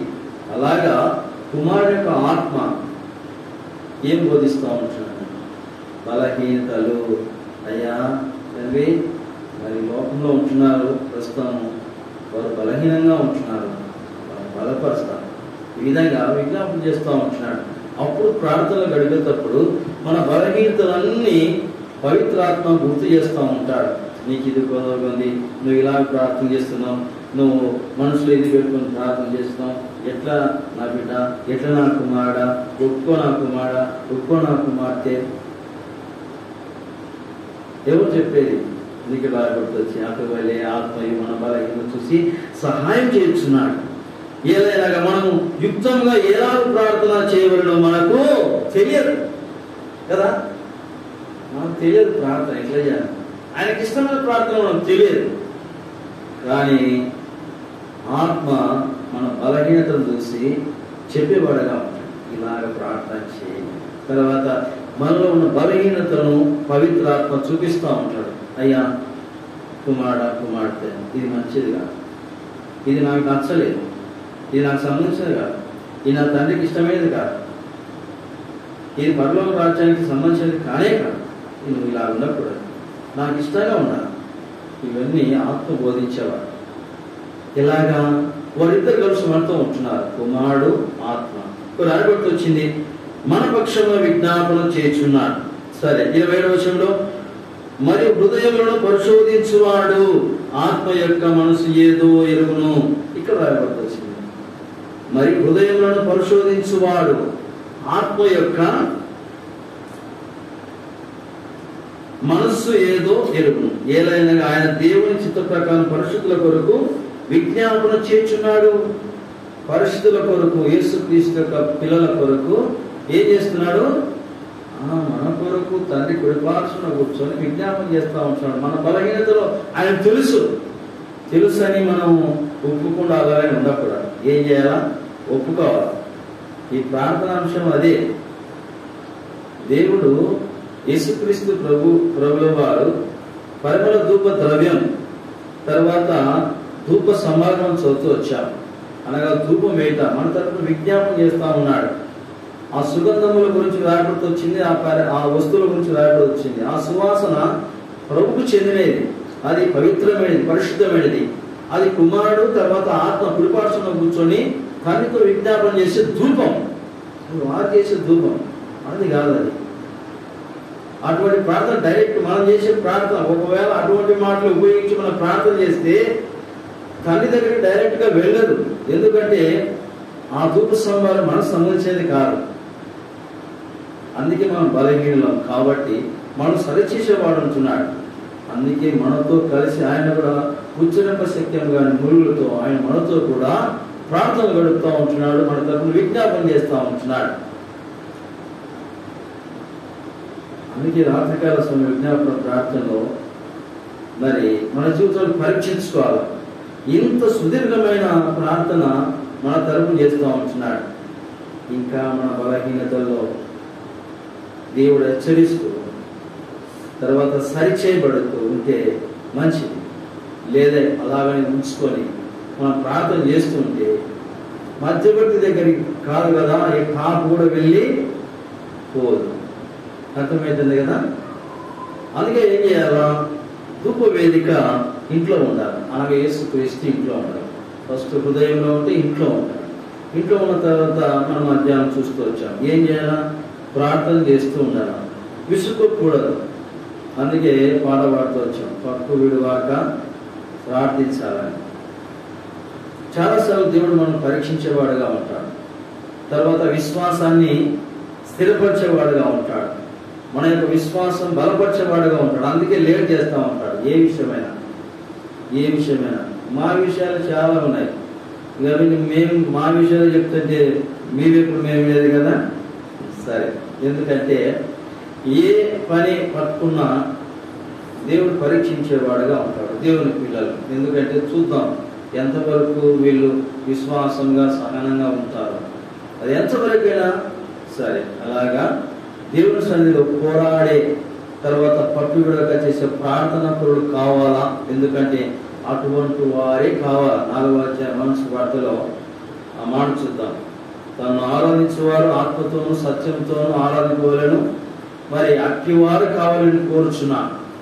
అలాగా కుమారుని యొక్క ఆత్మ ఏం బోధిస్తూ ఉంటున్నాడు? బలహీనతలు. అయ్యా తండ్రి, మరి లోకంలో ఉంటున్నారు, ప్రస్తుతం వారు బలహీనంగా ఉంటున్నారు, వారు బలపరుస్తారు. ఈ విధంగా విజ్ఞాపన చేస్తూ ఉంటున్నాడు. అప్పుడు ప్రార్థనలు గడిపేటప్పుడు మన బలహీనతలన్నీ పవిత్రాత్మ గుర్తు చేస్తూ ఉంటాడు. నీకు ఇది కుదరగొంది, నువ్వు ఇలా ప్రార్థన చేస్తున్నావు, నువ్వు మనసులో ఇది పెట్టుకొని ప్రార్థన చేస్తున్నావు, ఎట్లా నా బిడ్డ, ఎట్లా నా కుమారుడా, ఒప్పుకో నా కుమారుడా, ఒప్పుకో నా కుమార్తె. ఎవరు చెప్పేది? నీకు రాబడుతొచ్చి అటువలే ఆత్మయు మన బలహీనత చూసి సహాయం చేస్తున్నాడు. ఏదైనా మనము యుక్తంగా ఎలా ప్రార్థన చేయబడినో మనకు తెలియదు కదా. మనకు తెలియదు ప్రార్థన ఎట్లా చేయాలి, ఆయనకి ఇష్టమైన ప్రార్థన మనకు తెలియదు. కానీ ఆత్మ మన బలహీనతను చూసి చెప్పేవాడుగా ఉంటాడు, ఇలాగ ప్రార్థన చేయి. తర్వాత మనలో ఉన్న బలహీనతను పవిత్రాత్మ చూపిస్తూ ఉంటాడు. అయ్యా కుమారుడా, కుమార్తె, ఇది మంచిది కాదు, ఇది నాకు నచ్చలేదు, ఇది నాకు సంబంధించినది కాదు, ఇది నా తండ్రికి ఇష్టమైనది కాదు, ఇది పరలోక రాజ్యానికి సంబంధించినది కానే కాదు, నువ్వు ఇలా ఉండకూడదు, నాకు ఇష్టంగా ఉండాలి. ఇవన్నీ ఆత్మ బోధించేవాడు. ఇలాగా వారిద్దరు కలిసి మనతో ఉంటున్నారు, కుమారుడు, ఆత్మ. రాయబడి వచ్చింది, మన పక్షంలో విజ్ఞాపన చేస్తున్నాడు. సరే, 27వ వచనంలో, మరియు హృదయములను పరిశోధించువాడు ఆత్మ యొక్క మనసు ఏదో ఎరుగును. ఇక్కడ రాయబడి వచ్చింది, మరి హృదయములను పరిశోధించువాడు ఆత్మ యొక్క మనస్సు ఏదో ఎరుగును. ఏలైనా ఆయన దేవుని చిత్త ప్రకారం పరిశుద్ధుల కొరకు విజ్ఞాపన చేస్తున్నాడు. పరిశుద్ధుల కొరకు, యేసుక్రీస్తు యొక్క పిల్లల కొరకు ఏం చేస్తున్నాడు? మన కొరకు తండ్రి కుడిపార్శ్వన కూర్చొని విజ్ఞాపన చేస్తూ ఉంటున్నాడు. మన బలహీనతలో ఆయన తెలుసు అని మనం ఒప్పుకుండా అలాగే ఉండకూడదు. ఏం చేయాలా? ఒప్పుకోవాలి. ఈ ప్రార్థన అంశం అదే. దేవుడు యేసుక్రీస్తు ప్రభుల వారు పరిమళ ధూప ద్రవ్యం తర్వాత ధూప సమాగమం చదువుతూ వచ్చాము. అనగా ధూపం వేట మన తరపున విజ్ఞాపన చేస్తా ఉన్నాడు. ఆ సుగంధముల గురించి రాయబడుతూ వచ్చింది, ఆ వస్తువుల గురించి రాయబడి వచ్చింది. ఆ సువాసన ప్రభుకు చెందినది, అది పవిత్రమైనది, పరిశుద్ధమైనది. అది కుమారుడు తర్వాత ఆత్మ కుడిపార్శ్వన కూర్చొని తండ్రితో విజ్ఞాపన చేసే ధూపం. వారు చేసే ధూపం అది కాదు. అది అటువంటి ప్రార్థన డైరెక్ట్ మనం చేసే ప్రార్థన. ఒకవేళ అటువంటి మాటలు ఉపయోగించి మనం ప్రార్థన చేస్తే తండ్రి దగ్గరికి డైరెక్ట్ గా వెళ్ళదు. ఎందుకంటే ఆ ధూప స్తంభాలు మనకు సంబంధించేది కాదు. అందుకే మనం బలహీనం కాబట్టి మనం సరిచేసేవాడు అంటున్నాడు. అందుకే మనతో కలిసి ఆయన కూడా ఉచ్చరింప శక్యం కానీ మురుగులతో ఆయన మనతో కూడా ప్రార్థనలు గడుపుతూ ఉంటున్నాడు. మన తరపున విజ్ఞాపన చేస్తూ ఉంటున్నాడు. అందుకే రాత్రికాల సమయ విజ్ఞాపన ప్రార్థనలో మరి మన జీవితాలు పరీక్షించుకోవాలి. ఇంత సుదీర్ఘమైన ప్రార్థన మన తరపున చేస్తూ ఉంటున్నాడు. ఇంకా మన బలహీనతల్లో దేవుడు హెచ్చరిస్తూ తర్వాత సరిచేయబడుతూ ఉంటే మంచిది. లేదా అలాగని ఉంచుకొని మనం ప్రార్థన చేస్తుంటే మధ్యవర్తి దగ్గరికి కాదు కదా, ఈ కాపు కూడా వెళ్ళి పోదు. అర్థమవుతుంది కదా. అందుకే ఏం చేయాలా, ధూప వేదిక ఇంట్లో ఉండాలి. అలాగే యేసుక్రీస్తు ఇంట్లో ఉండాలి. ఫస్ట్ హృదయంలో ఉంటే ఇంట్లో ఉండాలి. ఇంట్లో ఉన్న తర్వాత మనం మధ్యాహ్నం చూస్తూ వచ్చాం. ఏం చేయాలా, ప్రార్థన చేస్తూ ఉండాలి, విసుక్కోకూడదు. అందుకే పాట పాడుతూ వచ్చాం, పట్టు విడువాక ప్రార్థించాలని. చాలాసార్లు దేవుడు మనం పరీక్షించేవాడుగా ఉంటాడు. తర్వాత విశ్వాసాన్ని స్థిరపరిచేవాడుగా ఉంటాడు. మన యొక్క విశ్వాసం బలపరిచేవాడుగా ఉంటాడు. అందుకే లేట్ చేస్తూ ఉంటాడు. ఏ విషయమైనా మా విషయాలు చాలా ఉన్నాయి. ఇక మేము మా విషయాలు చెప్తుంటే మీ వైపు మేము లేదు కదా. సరే, ఎందుకంటే ఏ పని పట్టుకున్నా దేవుడు పరీక్షించేవాడుగా ఉంటాడు దేవుని పిల్లలు. ఎందుకంటే చూద్దాం ఎంతవరకు వీళ్ళు విశ్వాసంగా సహనంగా ఉంటారు. అది ఎంతవరకైనా సరే. అలాగా దేవుని సన్నిధిలో పోరాడే తర్వాత పట్టుబిడగా చేసే ప్రార్థన పరుడు కావాలా. ఎందుకంటే అటువంటి వారే కావాలా. 4వ అధ్యాయం వార్తలో ఆ మాట చూద్దాం. తను ఆరాధించేవారు ఆత్మతోనూ సత్యంతోనూ ఆరాధించవలెను, మరి అట్టి వారు కావాలని కోరుచున్నా.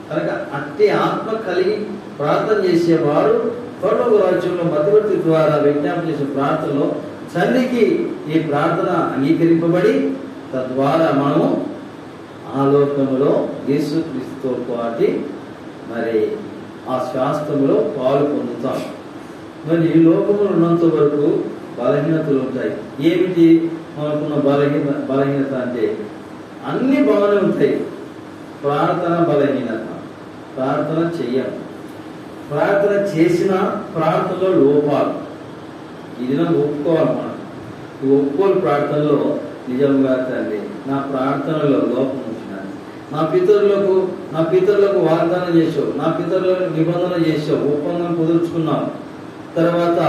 కనుక అట్టి ఆత్మ కలిగి ప్రార్థన చేసేవారు పరలోక రాజ్యంలో మధ్యవర్తి ద్వారా విజ్ఞాపన చేసే ప్రార్థనలో తండ్రికి ఈ ప్రార్థన అంగీకరింపబడి తద్వారా మనము ఆ లోకములో యేసుక్రీస్తుతో పాటు మరి ఆ శాస్త్రంలో పాలు పొందుతాం. మరి ఈ లోకములో ఉన్నంత వరకు బలహీనతలు ఉంటాయి. ఏమిటి మనకున్న బలహీనత అంటే అన్ని బాగానే ఉంటాయి. ప్రార్థన బలహీనత, ప్రార్థన చెయ్యం, ప్రార్థన చేసిన ప్రార్థనలో లోపాలు. ఇది నాకు ఒప్పుకోవాలి. మనం ఈ ఒప్పుకోలు ప్రార్థనలో నిజంగా తండ్రి నా ప్రార్థనలో లోపం ఉంటున్నాను. నా పితరులకు వాగ్దానం చేసావు, నా పితరులకు నిబంధన చేసావు, ఒప్పందం కుదుర్చుకున్నావు. తర్వాత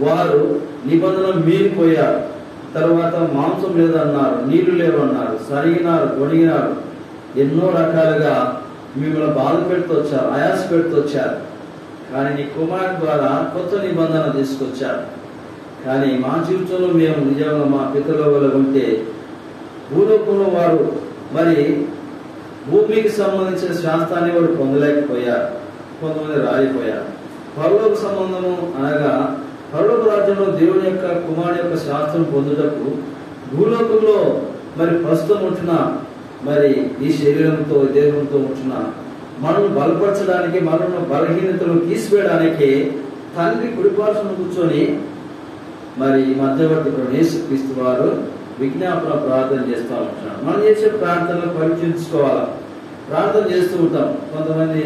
వారు నిబంధన మీరిపోయారు. తర్వాత మాంసం లేదన్నారు, నీళ్లు లేవన్నారు, సరిగినారు, గొడిగినారు, ఎన్నో రకాలుగా మిమ్మల్ని బాధ పెడుతూ వచ్చారు, ఆయాస పెడుతూ వచ్చారు. కానీ నీ కుమారుడు ద్వారా కొత్త నిబంధన తీసుకొచ్చారు. కానీ మా జీవితంలో మేము నిజంగా మా పితరుల వల్ల ఉంటే భూలోకంలో వారు మరి భూమికి సంబంధించిన శాస్త్రాన్ని వారు పొందలేకపోయారు, కొంతమంది రాలిపోయారు. పరలోక సంబంధము అనగా పరలోక రాజ్యంలో దేవుని యొక్క కుమారుడు యొక్క శాస్త్రం పొందుటకు భూలోకంలో మరి ప్రస్తుతం ఉంటున్న మరి ఈ శరీరంతో దేహంతో ఉంటున్న మనల్ని బలపరచడానికి, మనల్ని బలహీనతలను తీసివేయడానికి తండ్రి కుడిపార్శ్వన కూర్చొని మరి మధ్యవర్తి యేసుక్రీస్తు వారు విజ్ఞాపన ప్రార్థన చేస్తూ ఉంటున్నారు. మనం చేసే ప్రార్థనలు పరీక్షించుకోవాలి. ప్రార్థన చేస్తూ ఉంటాం. కొంతమంది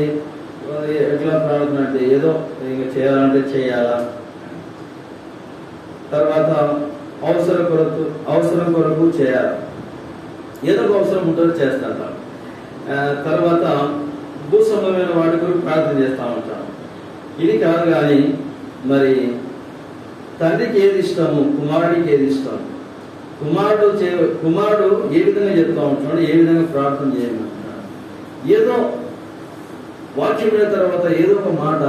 ఎట్లా ప్రార్థన అంటే ఏదో ఇంకా చేయాలంటే చేయాలా, తర్వాత అవసరం కొరకు చేయాలి, ఏదో ఒక అవసరం ఉంటుందో చేస్తుంటాం. తర్వాత భూసంబంధమైన వాటి కొరకు ప్రార్థన చేస్తూ ఉంటాం. ఇది కాదు. కానీ మరి తండ్రికి ఏది ఇష్టము, కుమారుడికి ఏది ఇష్టం, కుమారుడు ఏ విధంగా చెప్తా ఉంటున్నాడు, ఏ విధంగా ప్రార్థన చేయమంటున్నాడు. ఏదో వాక్యం అయిన తర్వాత ఏదో ఒక మాట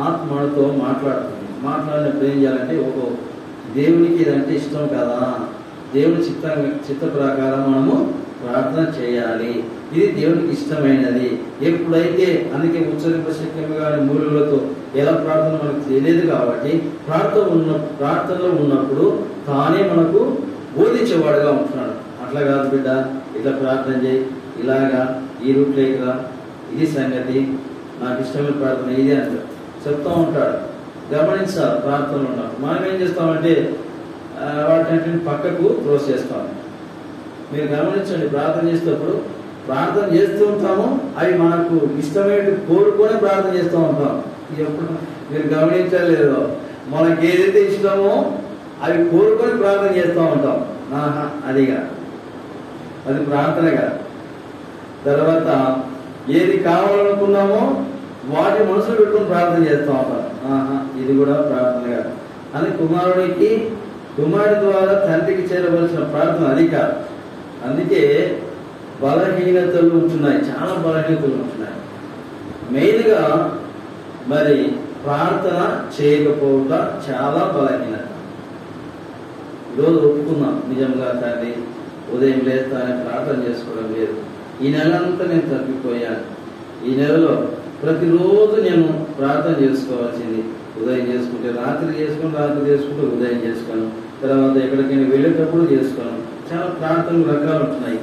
ఆత్మతో మాట్లాడుతుంది. మాట్లాడినప్పుడు ఏం చేయాలంటే దేవునికి ఇదంటే ఇష్టం కదా, దేవుని చిత్త ప్రకారం మనము ప్రార్థన చేయాలి, ఇది దేవునికి ఇష్టమైనది. ఎప్పుడైతే అందుకే ఉచ్చరింప శక్యం కానీ మూలులతో ఎలా ప్రార్థన మనకు తెలియదు కాబట్టి ప్రార్థనలో ఉన్నప్పుడు తానే మనకు బోధించేవాడుగా ఉంటున్నాడు. అట్లా కాదు బిడ్డ, ఇట్లా ప్రార్థన చేయి, ఇలాగా ఈ రూట్లోకి రా, ఇది సంగతి, నాకు ఇష్టమైన ప్రార్థన ఇది అని చెప్తూ ఉంటాడు. గమనించాలి. ప్రార్థనలు ఉన్నప్పుడు మనం ఏం చేస్తామంటే వాటిని పక్కకు త్రోసేస్తాం. మీరు గమనించండి, ప్రార్థన చేసేటప్పుడు ప్రార్థన చేస్తూ ఉంటాము, అవి మనకు ఇష్టమైన కోరుకొని ప్రార్థన చేస్తూ ఉంటాం. ఎప్పుడు మీరు గమనించలేదో, మనకి ఏదైతే ఇష్టమో అవి కోరుకొని ప్రార్థన చేస్తూ ఉంటాం. అదిగా అది ప్రార్థనగా. తర్వాత ఏది కావాలనుకున్నామో వాటి మనసులో పెట్టుకుని ప్రార్థన చేస్తూ ఉంటాం. ఇది కూడా ప్రార్థనగా. అని కుమారుడి ద్వారా తండ్రికి చేరవలసిన ప్రార్థన అది కాదు. అందుకే బలహీనతలు ఉంటున్నాయి, చాలా బలహీనతలు ఉంటున్నాయి. మెయిన్గా మరి ప్రార్థన చేయకపోవట చాలా బలహీనత. ఈరోజు ఒప్పుకున్నాం, నిజంగా తండ్రి ఉదయం లేస్తానే ప్రార్థన చేసుకోవడం లేదు. ఈ నెలంతా నేను తప్పిపోయాను. ఈ నెలలో ప్రతిరోజు నేను ప్రార్థన చేసుకోవాల్సింది. ఉదయం చేసుకుంటే రాత్రి చేసుకుంటే ఉదయం చేసుకోను, తర్వాత ఎక్కడికైనా వెళ్ళేటప్పుడు చేసుకోను. చాలా ప్రార్థనలు రకాలు ఉంటున్నాయి.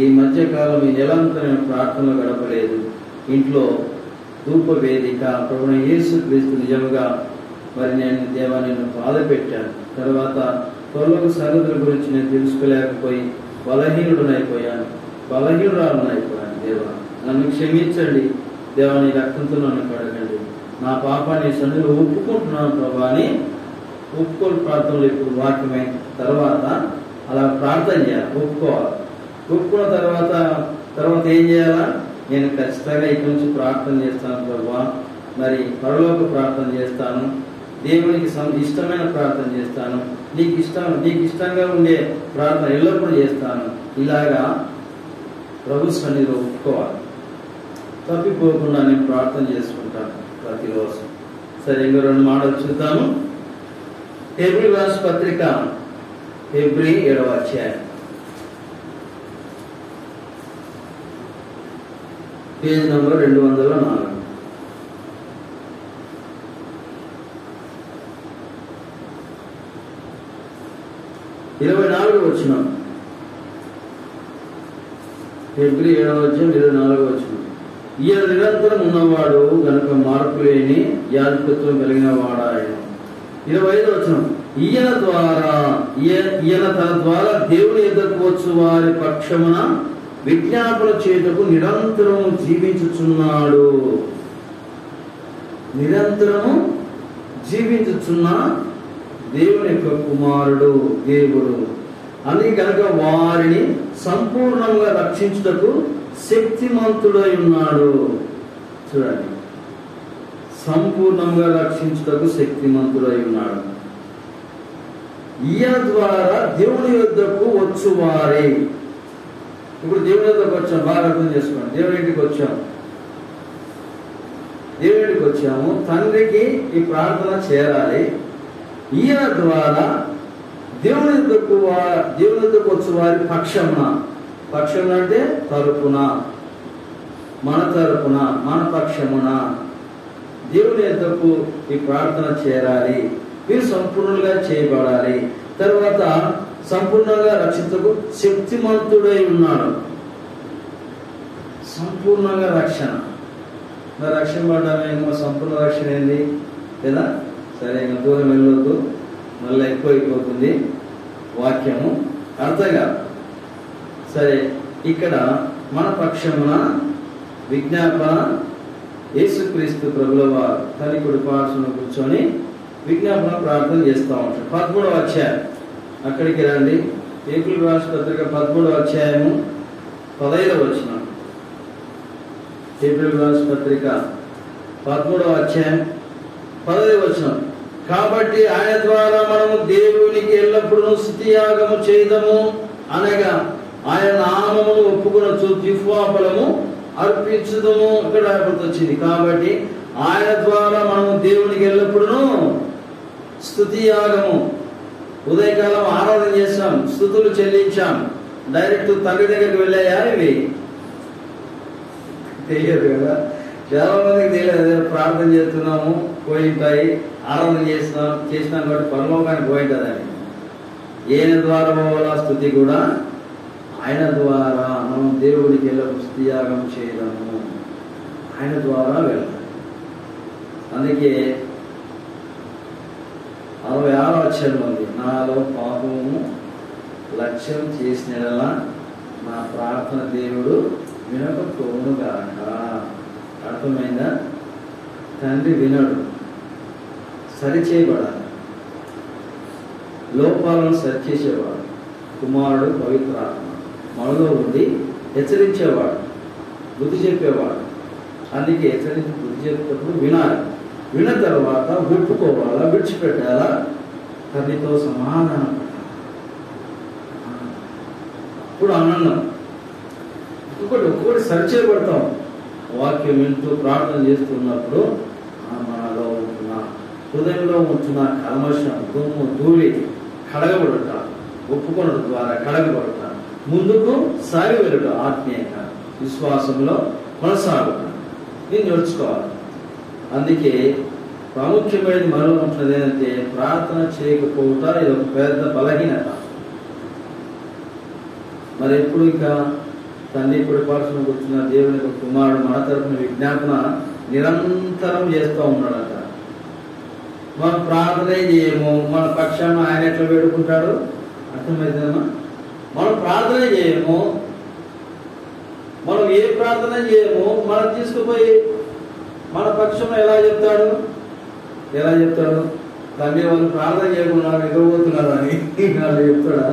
ఈ మధ్యకాలం ఈ నెలంతా నేను ప్రార్థనలు గడపలేదు. ఇంట్లో ధూప వేదిక ప్రభువైన యేసుక్రీస్తు నిజంగా మరి నేను దేవా నిన్ను బాధ పెట్టాను. తర్వాత పరలోక సంగతుల గురించి నేను తెలుసుకోలేకపోయి బలహీనురాలనైపోయాను. దేవా నన్ను క్షమించండి. దేవా నీ రక్తంతో నన్ను కడగండి. నా పాపాన్ని సన్నిధిలో ఒప్పుకుంటున్నాను ప్రభా అని ఒప్పుకోని ప్రార్థనలు ఇప్పుడు వాక్యమైన తర్వాత అలా ప్రార్థన చేయాలి. ఒప్పుకున్న తర్వాత ఏం చేయాలా? నేను ఖచ్చితంగా ఇక్కడి నుంచి ప్రార్థన చేస్తాను ప్రభా, మరి పరలోక ప్రార్థన చేస్తాను, దేవునికి ఇష్టమైన ప్రార్థన చేస్తాను, నీకు ఇష్టంగా ఉండే ప్రార్థన ఎల్లప్పుడూ చేస్తాను. ఇలాగా ప్రభు సన్నిధిలో ఒప్పుకోవాలి. తప్పిపోకుండా నేను ప్రార్థన చేసుకుంటాను ప్రతిరోజు. సరే, ఇంకో 2 మాటలు చూద్దాము. హెబ్రీ రాసిన పత్రిక హెబ్రీ 7వ అధ్యాయం పేజ్ నంబర్ 204. వచనం. హెబ్రీ 7వ అధ్యాయం 24వ వచనం. ఈయన నిరంతరం ఉన్నవాడు గనుక మార్పు లేని యాజకత్వం కలిగిన వాడాయన. 25వ వచనం. ఈయన తన ద్వారా దేవుని ఎదుర్కు వచ్చు వారి పక్షమున విజ్ఞాపన చేతకు నిరంతరము జీవించుచున్నాడు. నిరంతరము జీవించుచున్న దేవుని యొక్క కుమారుడు దేవుడు. అందుకే కనుక వారిని సంపూర్ణంగా రక్షించుటకు శక్తిమంతుడై ఉన్నాడు. చూడండి, సంపూర్ణంగా రక్షించుటకు శక్తిమంతుడై ఉన్నాడు. ఈయన ద్వారా దేవుని యొద్దకు వచ్చువారే. ఇప్పుడు దేవుని యొద్దకు వచ్చాం, బాగా అర్థం చేసుకోండి. దేవుని ఇంటికి వచ్చాము, తండ్రికి ఈ ప్రార్థన చేరాలి. ఈయన ద్వారా దేవుని యొద్దకు వచ్చు వారి పక్షమున అంటే తరపున, మన పక్షమున దేవుని యొద్దకు ఈ ప్రార్థన చేరాలి. వీరు సంపూర్ణంగా చేయబడాలి. తర్వాత సంపూర్ణంగా రక్షించకు శక్తిమంతుడై ఉన్నాడు. సంపూర్ణంగా రక్షణ పడ్డామేమో. సంపూర్ణ రక్షణ ఏంది లేదా? సరే, ఇంకా దూరం వెళ్ళొద్దు, మళ్ళీ ఎక్కువ అయిపోతుంది వాక్యము, అర్థం కాదు. సరే, ఇక్కడ మన పక్షమున విజ్ఞాపన యేసుక్రీస్తు ప్రభుల వారు తల్లి కుడి పార్శ్వన కూర్చొని విజ్ఞాపన ప్రార్థన చేస్తూ ఉంటాడు. 13వ అధ్యాయం అక్కడికి రండి. హెబ్రీ రాసిన పత్రిక 13వ అధ్యాయము 15వ వచనం. హెబ్రీ రాసిన పత్రిక 13వ అధ్యాయం 15వ వచనం. కాబట్టి ఆయన ద్వారా మనము దేవునికి ఎల్లప్పుడూ స్తుతియాగము చేయదము, అనగా ఆయన నామమును ఒప్పుకొనొచ్చు జిహ్వాఫలము అర్పించుదము. ఇక్కడ వచ్చింది. కాబట్టి ఆయన ద్వారా మనము దేవునికి ఎల్లప్పుడూ స్తుతియాగము. ఉదయకాలం ఆరాధన చేస్తాం, స్తుతులు చెల్లించాం. డైరెక్ట్ తండ్రి దగ్గరికి వెళ్ళాయా? ఇవి తెలియదు కదా, చాలా మందికి తెలియదు. ప్రార్థన చేస్తున్నాము, పోయింటాయి, ఆరాధన చేసినాం కాబట్టి పరలోకానికి పోయింటుందని. ఈయన ద్వారా పోవాల స్తుతి కూడా, ఆయన ద్వారా మనం దేవుడికి ఎల్లప్పుడూ స్తుతియాగం చేయడము, ఆయన ద్వారా వెళ్ళాలి. అందుకే 66వ అధ్యాయం ఉంది. నాలో పాపము లక్ష్యం చేసినలా నా ప్రార్థన దేవుడు వినకపోనుగాక. అర్థమైందా? తండ్రి వినడు, సరిచేయబడాలి. లోపాలను సరిచేసేవాడు కుమారుడు పవిత్రాత్మ మనలో ఉండి హెచ్చరించేవాడు, బుద్ధి చెప్పేవాడు. అందుకే హెచ్చరించి బుద్ధి చెప్పేటప్పుడు వినాలి. విన్న తర్వాత ఒప్పుకోవాలా, విడిచిపెట్టాలా, తండ్రితో సమాధానం పడాలి. ఇప్పుడు ఆనందం. ఒక్కొక్కటి సరిచేయబడతాం. వాక్యం వింటూ ప్రార్థన చేస్తున్నప్పుడు మనలో హృదయంలో ఉంటున్న కల్మషం, దుమ్ము, ధూళి కడగబడుట, ఒప్పుకొనడం ద్వారా కడగబడుట, ముందుకు సాగి వెళ్ళుట, ఆత్మీయంగా విశ్వాసంలో కొనసాగుట, దీన్ని నేర్చుకోవాలి. అందుకే ప్రాముఖ్యమైనది మనలో ఉంటున్నది ఏంటంటే ప్రార్థన చేయకపోవట. ఇది ఒక పెద్ద బలహీనత. మరి ఎప్పుడు ఇంకా తండ్రి పొడిపాల్సిన కూర్చున్న దేవుని యొక్క కుమారుడు మన తరపున విజ్ఞాపన నిరంతరం చేస్తూ ఉన్నాడట. మనం ప్రార్థనే చేయము, మన పక్షాన ఆయన ఎట్లా వేడుకుంటాడు? అర్థమైందమ్మా? మనం ప్రార్థన చేయము, మనం ఏ ప్రార్థన చేయము, మనం తీసుకుపోయి మన పక్షంలో ఎలా చెప్తాడు? తండ్రి వాళ్ళు ప్రార్థన చేయకుండా ఎదురుపోతున్నారు అని వాళ్ళు చెప్తాడా?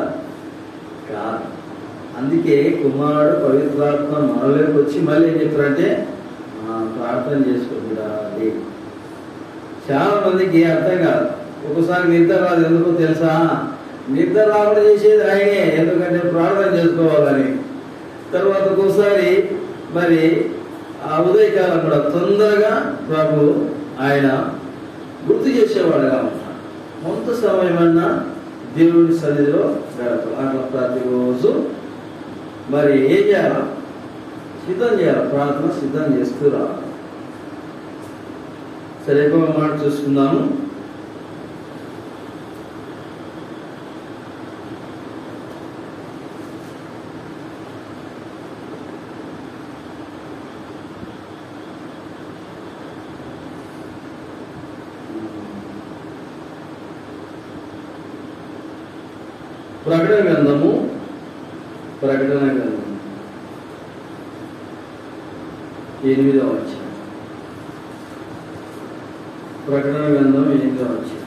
కాదు. అందుకే కుమారుడు పవిత్రాత్మ మనలోకి వచ్చి మళ్ళీ ఏం చెప్తారంటే ప్రార్థన చేసుకోకుండా. అది చాలా మందికి అర్థం కాదు. ఒకసారి నిద్ర రాదు. ఎందుకో తెలుసా? నిద్ర రాకుండా చేసేది ఆయనే, ఎందుకంటే ప్రార్థన చేసుకోవాలని. తర్వాత ఒకసారి మరి ఆ ఉదయకాలం కూడా తొందరగా ప్రభు ఆయన గుర్తు చేసేవాడుగా ఉంటాడు. కొంత సమయమన్నా దేవుడి సన్నిధిలో గడపాలి. అట్లా ప్రతిరోజు మరి ఏం చేయాలి? సిద్ధం చేయాలి. ప్రార్థన సిద్ధం చేస్తూ రావాలి. సరే, ఎక్కువ మాట చూసుకుందాము. ప్రకటన గ్రంథము 8వ అధ్యాయం. ప్రకటన గ్రంథం 8వ అధ్యాయం.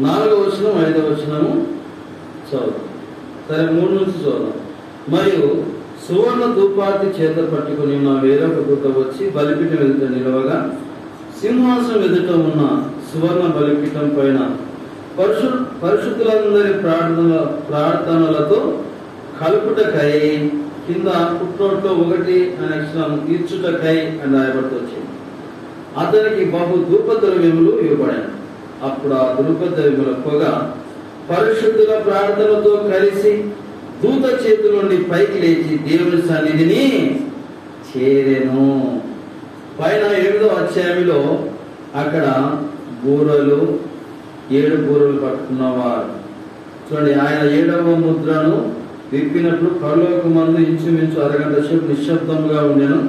నాలుగవ వచనం, 5వ వచనము చదువు. సరే, 3 నుంచి చదువు. మరియు సువర్ణ ధూపార్తి చేత పట్టుకుని ఉన్న వేరొక దూత వచ్చి బలిపీఠం ఎదుట నిలవగా, సింహాసనం ఎదుట ఉన్న సువర్ణ బలిపీఠం పైన పరిశుద్ధులందరి ప్రార్థనలతో కలుపుటకై కింద పుట్నోట్లో 1 అనే అక్షరం తీర్చుటకై అని రాయబడుతూ వచ్చింది. అతనికి బహు ధూపద్రవ్యములు ఇవ్వబడాను. అప్పుడు ఆ ధూపద్రవ్యముల పొగ పరిశుద్ధుల ప్రార్థనతో కలిసి దూత చేతుల నుండి పైకి లేచి దేవుని సన్నిధిని చేరెను. పైన 8వ అధ్యాయంలో అక్కడ బూరలు, 7 బూరలు పట్టుకున్నవారు చూడండి. ఆయన 7వ ముద్రను విప్పినప్పుడు పరలోకమందు ఇంచుమించు అరగంట సేపు నిశ్శబ్దముగా ఉండెను.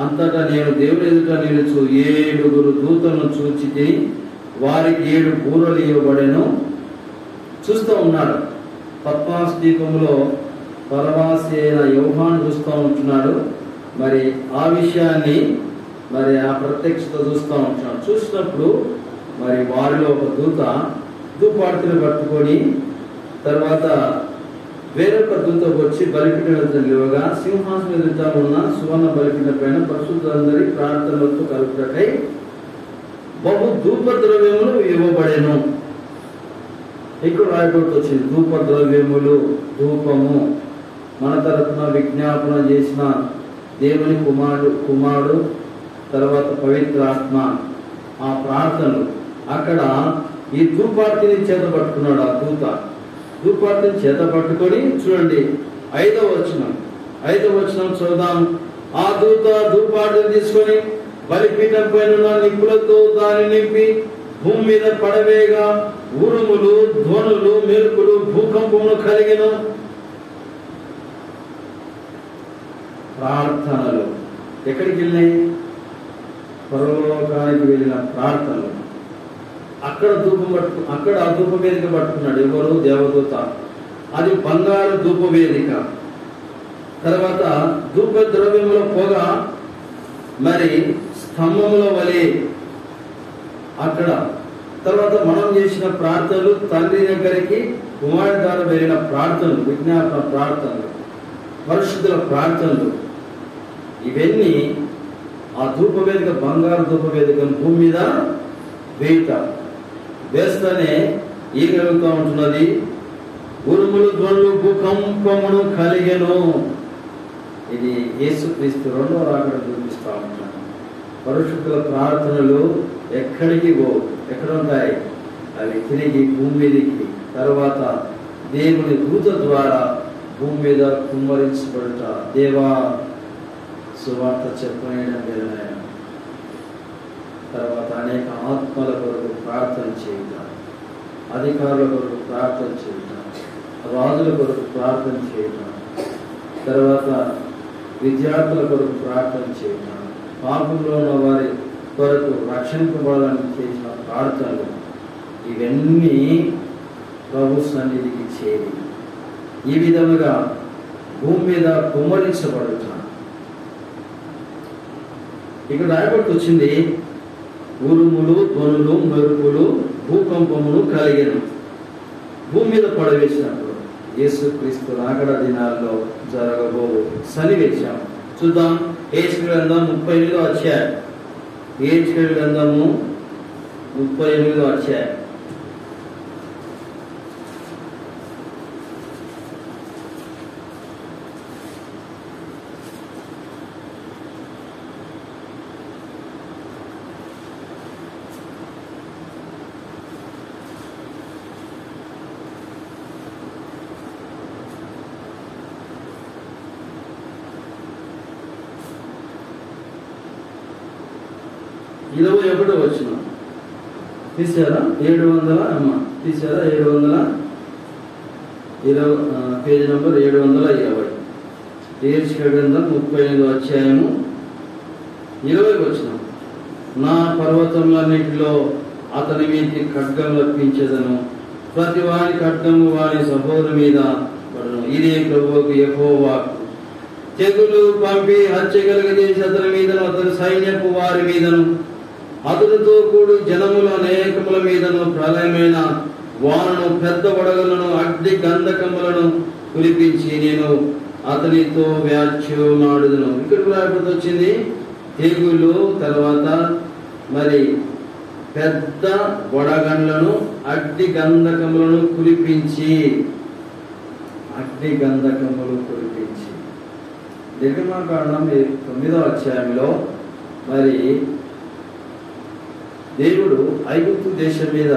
అంతటా నేను దేవుని ఎదుట నిలుచు 7 దూతలను చూచి వారికి 7 బూరలు ఇవ్వబడెను. చూస్తూ ఉన్నాడు. పద్మాస్ దీపంలో పరవాసి అయిన యోహాను చూస్తూ ఉంటున్నాడు. మరి ఆ విషయాన్ని మరి ఆ ప్రత్యక్షత చూస్తూ ఉంటున్నాడు. చూసినప్పుడు మరి వారిలో ఒక దూత ధూపార్తిని పట్టుకొని తర్వాత వేరొక దూత వచ్చి బలిపీఠం నిలవగా సింహాసనం ఎదుట ఉన్న సువర్ణ బలిపీఠం పైన పరిశుద్ధులందరి ప్రార్థనలతో కలుపుటకై బహు ధూపద్రవ్యములు ఇవ్వబడెను. ఇక్కడ రాయబడి వచ్చింది ధూపద్రవ్యములు, ధూపము. మన తరపున విజ్ఞాపన చేసిన దేవుని కుమారుడు తర్వాత పవిత్రాత్మ, ఆ ప్రార్థనలు. అక్కడ ఈ ధూపార్తిని చేత పట్టుకున్నాడు. ఆ ధూపార్తిని చేత పట్టుకొని చూడండి 5వ వచనం చూద్దాం. ఆ దూత ధూపార్తిని తీసుకొని బలిపీఠం పైన నిప్పులతో దాన్ని నింపి భూమి మీద పడవేగా ఉరుములు, ధ్వనులు, మెరుపులు, భూకంపములు కలిగిన ప్రార్థనలు ఎక్కడికి వెళ్ళినాయి? పరలోకానికి వెళ్ళిన ప్రార్థనలు. అక్కడ ఆ ధూప వేదిక పట్టుకున్నాడు. ఎవరు? దేవదూత. అది బంగారు ధూప వేదిక. తర్వాత ధూప ద్రవ్యముల పొగ మరి స్తంభముల వలె అక్కడ. తర్వాత మనం చేసిన ప్రార్థనలు, తండ్రి దగ్గరికి కుమారుడి ద్వారా వెళ్ళిన ప్రార్థనలు, విజ్ఞాపన ప్రార్థనలు, పరిశుద్ధుల ప్రార్థనలు, ఇవన్నీ ఆ ధూపవేదిక, బంగారు ధూపవేదికను భూమి మీద వేస్తేనే ఏం కలుగుతూ ఉంటున్నది? ఉరుములు, ధ్వనులు, భూకంపమును కలిగెను. ఇది యేసుక్రీస్తు రెండవ రాకడ చూపిస్తూ ఉంటాను. పరిశుద్ధుల ప్రార్థనలు ఎక్కడికి ఎక్కడ ఉంటాయి? అవి తిరిగి భూమి మీదకి, తర్వాత దేవుని దూత ద్వారా భూమి మీద కుమ్మరించబడుట. దేవా సువార్త చెప్పడం లేదనాయ. తర్వాత అనేక ఆత్మల కొరకు ప్రార్థన చేయుట, అధికారుల కొరకు ప్రార్థన చేయుట, రాజుల కొరకు ప్రార్థన చేయుట, తర్వాత విద్యార్థుల కొరకు ప్రార్థన చేయుట, పాపంలో ఉన్న వారి కొరకు రక్షింపబడాలని చేసిన ప్రార్థనలు, ఇవన్నీ ప్రభు సన్నిధికి చేరి ఈ విధముగా భూమి మీద కుమ్మరించబడుట. ఇక్కడ రాయబడి వచ్చింది, ఉరుములు, ధ్వనులు, మెరుపులు, భూకంపమును కలిగెను. భూమి మీద పడవేసినప్పుడు యేసుక్రీస్తు రాకడ దినాల్లో జరగబో సన్నివేశం చూద్దాం. హెచ్కేలు గ్రంథం 38వ అధ్యాయం. హెచ్కేలు గ్రంథము 38వ అధ్యాయం. ఇరవై ఒకటో వచనం తీసారా? 700 అమ్మ తీసారా? 720 పేజీ నంబర్ 720. హెచ్కేలు గ్రంథం 38వ అధ్యాయము 20వ వచనం. నా పర్వతములన్నిటిలో అతని మీదకి ఖడ్గం రప్పించేదను, ప్రతి వారి ఖడ్గము వారి సహోదరు మీద పడును. ఇదే ప్రభువుకు యెహోవా తెగులు పంపి హత్య కలిగజేసి అతని మీదను, అతని సైన్యపు వారి మీదను, అతనితో కూడి జనముల అనేకముల మీదను ప్రళయమైన వానను, పెద్ద వడగలను, అగ్ని గంధకములను కురిపించి నేను అతనితో వ్యాఖ్యమాడుదును. ఇక్కడ రాబడి వచ్చింది తెగులు, తర్వాత మరి పెద్ద వడగండ్లను, అగ్ని గంధకములను కురిపించి, నిర్గమకాండం 9వ అధ్యాయంలో మరి దేవుడు ఐగుప్తు దేశం మీద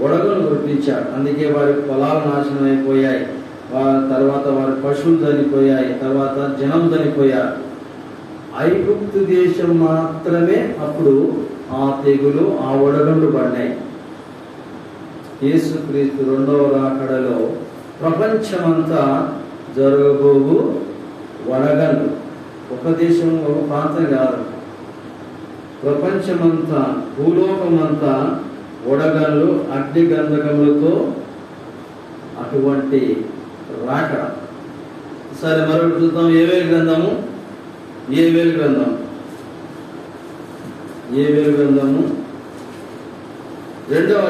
వడగలు కురిపించాడు. అందుకే వారి పొలాలు నాశనం అయిపోయాయి, తర్వాత వారి పశువులు చనిపోయాయి, తర్వాత జనం చనిపోయారు. ఐగుప్తు దేశం మాత్రమే అప్పుడు ఆ తెగులు, ఆ వడగండ్లు పడినాయి. యేసుక్రీస్తు రెండవ రాకడలో ప్రపంచమంతా జరగబోవు వడగండ్లు, ఒక దేశం, ఒక ప్రాంతం కాదు, ప్రపంచమంతా, భూలోకమంతా వడగండ్లు, అగ్ని గంధకములతో అటువంటి రాకడ. సరే, మరొకటి చూద్దాం. యోవేలు గ్రంథము 2వ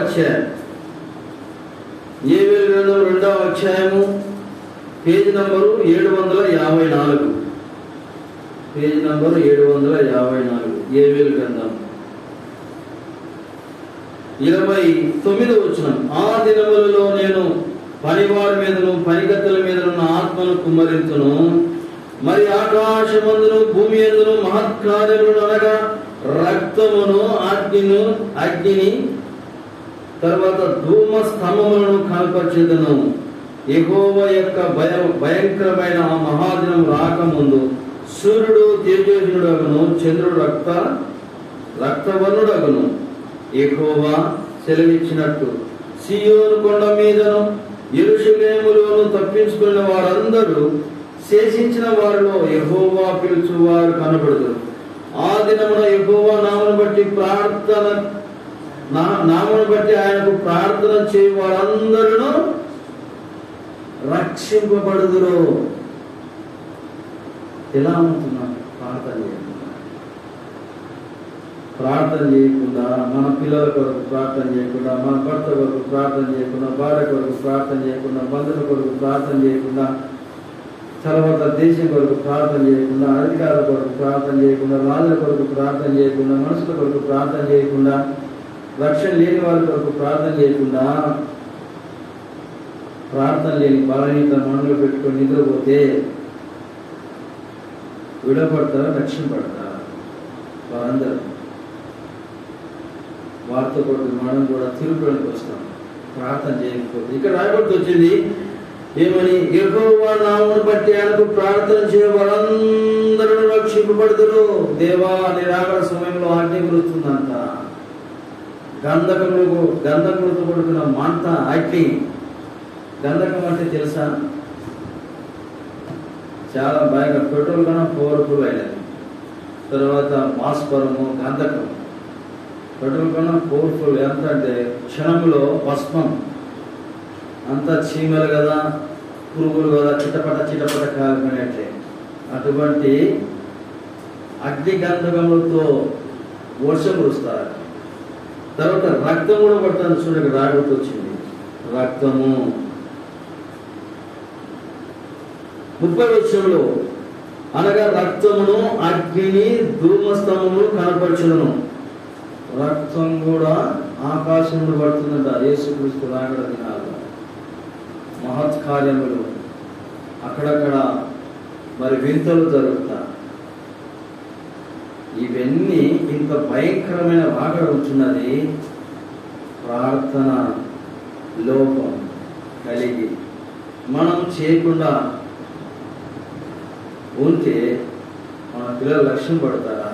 అధ్యాయం. యోవేలు గ్రంథం 2వ అధ్యాయము పేజీ నంబరు 754. Page number 754. యోవేలు గ్రంథం 29వ వచనం. ఆ దినములలో నేను పనివారి మీదను, పనికత్తెల మీదను నా ఆత్మను కుమ్మరింతును. మరి ఆకాశమందును భూమి యందును మహత్కార్యములను, అనగా రక్తమును, అగ్నిని, తర్వాత ధూమ స్తంభములను కనపరచెదను. యెహోవా యొక్క భయంకరమైన ఆ మహాదినం రాకముందు సూర్యుడు తేజోహీనుడగును, చంద్రుడు రక్తవర్ణుడగును. యెహోవా సెలవిచ్చినట్టు సీయోను కొండ మీదను యెరూషలేములోను తప్పించుకున్న వారందరూ, శేషించిన వారిలో యెహోవా పిలుచువారు కనబడుదురు. ఆ దినమున యెహోవా నామమును బట్టి ఆయనకు ప్రార్థన చేయు వారందరూ రక్షింపబడుదురు. ఎలా ఉంటున్నాం? ప్రార్థన చేయకుండా, మన పిల్లల కొరకు ప్రార్థన చేయకుండా, మన భర్త కొరకు ప్రార్థన చేయకుండా, భార్య కొరకు ప్రార్థన చేయకుండా, బంధువుల కొరకు ప్రార్థన చేయకుండా తర్వాత దేశం కొరకు ప్రార్థన చేయకుండా, అధికారుల కొరకు ప్రార్థన చేయకుండా, రాజుల కొరకు ప్రార్థన చేయకుండా, మనుషుల కొరకు ప్రార్థన చేయకుండా, రక్షణ లేని వారి కొరకు ప్రార్థన చేయకుండా, ప్రార్థన లేని బలహీనత మనలో పెట్టుకొని నిద్రపోతే విడపడతారా, రక్షణ పడతారా? వారందరూ వారితో పాటు మనం కూడా తిరుగుడానికి వస్తాం ప్రార్థన చేయకపోతే. ఇక్కడ రాయబడి వచ్చింది ఏమని? యెహోవా నామమును బట్టి ఆయనకు ప్రార్థన చేయ వారందరూ రక్షింపబడుదురు. దేవా నిరాకరణ సమయంలో అగ్ని కురుస్తుందంట. గంధకములతో పడుతున్న మంట, అగ్ని. గంధకం అంటే తెలుసా? చాలా బాగా పెట్రోల్ కన్నా పవర్ఫుల్ అయినది. తర్వాత భాస్వరము, గంధకం పెట్రోల్ కన్నా పవర్ఫుల్. ఎంత అంటే క్షణంలో భస్మం. అంతా చీమలు కదా, పురుగులు కదా, చిటపట కాలుకునేట్లే. అటువంటి అగ్ని గంధకములతో వర్షం కురుస్తారు. తర్వాత రక్తం కూడా పడుతుంది. చూడక రాబోతు వచ్చింది రక్తము. 30వ వచనంలో అనగా రక్తమును, అగ్నిని, ధూమస్తమును కనపరచును. రక్తం కూడా ఆకాశంలో పడుతుందంట. యేసుక్రీస్తు రాకడ దినాలు మహత్ కార్యములు అక్కడక్కడ మరి వింతలు జరుగుతాయి. ఇవన్నీ ఇంత భయంకరమైన రాకడ ఉంటున్నది ప్రార్థన లోపం కలిగి మనం చేయకుండా ఉంటే మన పిల్లలు లక్ష్యం పడతారా?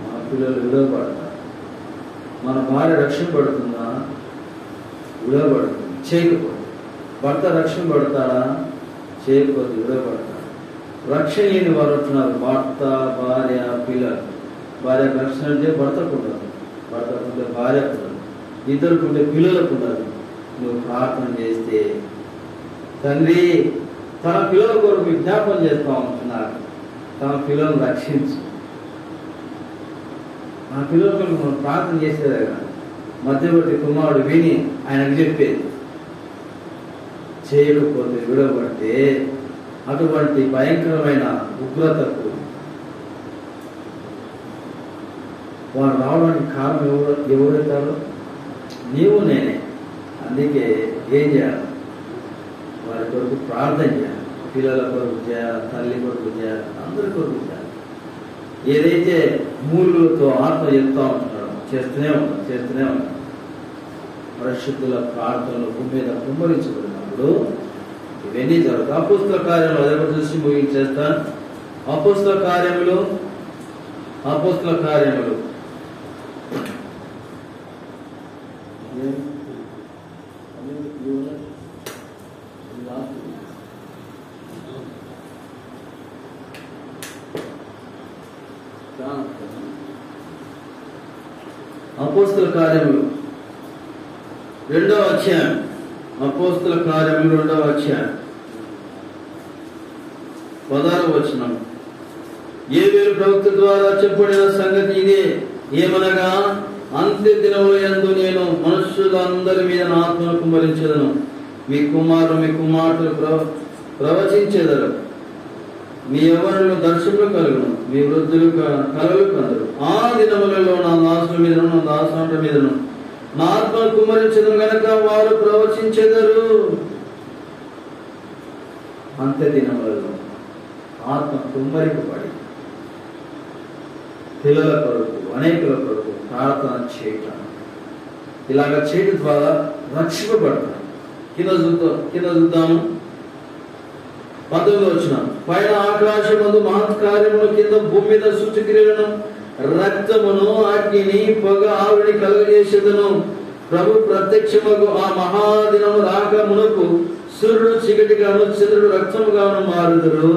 మన పిల్లలు విడవబడతారు. మన భార్య రక్షణ పడుతుందా? విడవబడుతుంది. చేయకపోతే భర్త రక్షణ పడతాడా? చేయకపోతే విడవబడతాడు. రక్షణ లేని వారు ఉంటున్నారు. భర్త, భార్య, పిల్లలు. భార్యకు రక్షణ అంటే భర్తకు ఉండదు, భర్తకుంటే భార్యకు ఉండదు, ఇద్దరుకుంటే పిల్లలకు ఉండదు. నువ్వు ప్రార్థన చేస్తే తండ్రి తన పిల్లల కొరకు విజ్ఞాపన చేస్తా ఉంటున్నారు. తన పిల్లలను రక్షించు. నా పిల్లల కొరకు మనం ప్రార్థన చేసేదే కదా. మధ్యవర్తి కుమారుడు విని ఆయనకు చెప్పేది. చేయకపోతే విడవబడితే అటువంటి భయంకరమైన ఉగ్రతకు వారు రావడానికి కారణం ఎవరైతారో? నీవు నేనే. అందుకే ఏం చేయాలి? వారి కొరకు ప్రార్థన చేయాలి. పిల్లల కొరకు చేయాలి, తల్లి కొరకు చేయాలి, అందరి కొరకు చేయాలి. ఏదైతే మూలుగులతో ఆత్మ చెప్తా ఉంటున్నాడో చేస్తూనే ఉంటాం. పరిశుద్ధుల ప్రార్థనలు భూమి మీద కుమ్మరించబడినప్పుడు ఇవన్నీ జరుగుతాయి. అపోస్తల కార్యములు అదే చూసి ముగించేస్తాను. అపోస్తల కార్యములు అపోస్తల కార్యములు 2వ అధ్యాయం. అపోస్తల కార్యములు 2వ అధ్యాయం 16వ వచనం. యోవేలు ప్రవక్త ద్వారా చెప్పబడిన సంగతి ఇదే. ఏమనగా అంత్య దినముల యందు నేను మనుష్యులందరి మీద నా ఆత్మను కుమ్మరించెదను. మీ కుమారులు మీ కుమార్తెలు ప్రవచించెదరు. మీ యవ్వనులు దర్శకులు కలుగును, మీ వృద్ధులు కలలు కందరు. ఆ దినములలో నా దాసుల మీదను నా దాసుల మీదను నా ఆత్మను కుమ్మరించెదను గనక వారు ప్రవచించెదరు. అంత్య దినములలో ఆత్మ కుమ్మరింపబడి పిల్లల కొరకు, అనేకుల కొరకు ప్రార్థన చేయటం, ఇలాగ చేయడం ద్వారా రక్షింపబడతాం. కింద చూద్దాము 19వ వచనం. పైన ఆకాశమందు మహత్ కార్యములు, కింద భూమి మీద సూచక్రియలను, రక్తమును, అగ్నిని, పొగ ఆవిరిని కలుగజేసేదను. ప్రభు ప్రత్యక్షమగు ఆ మహాదినము రాక మునుపు సూర్యుడు చీకటిగాను, చంద్రుడు రక్తముగాను మారుదురు.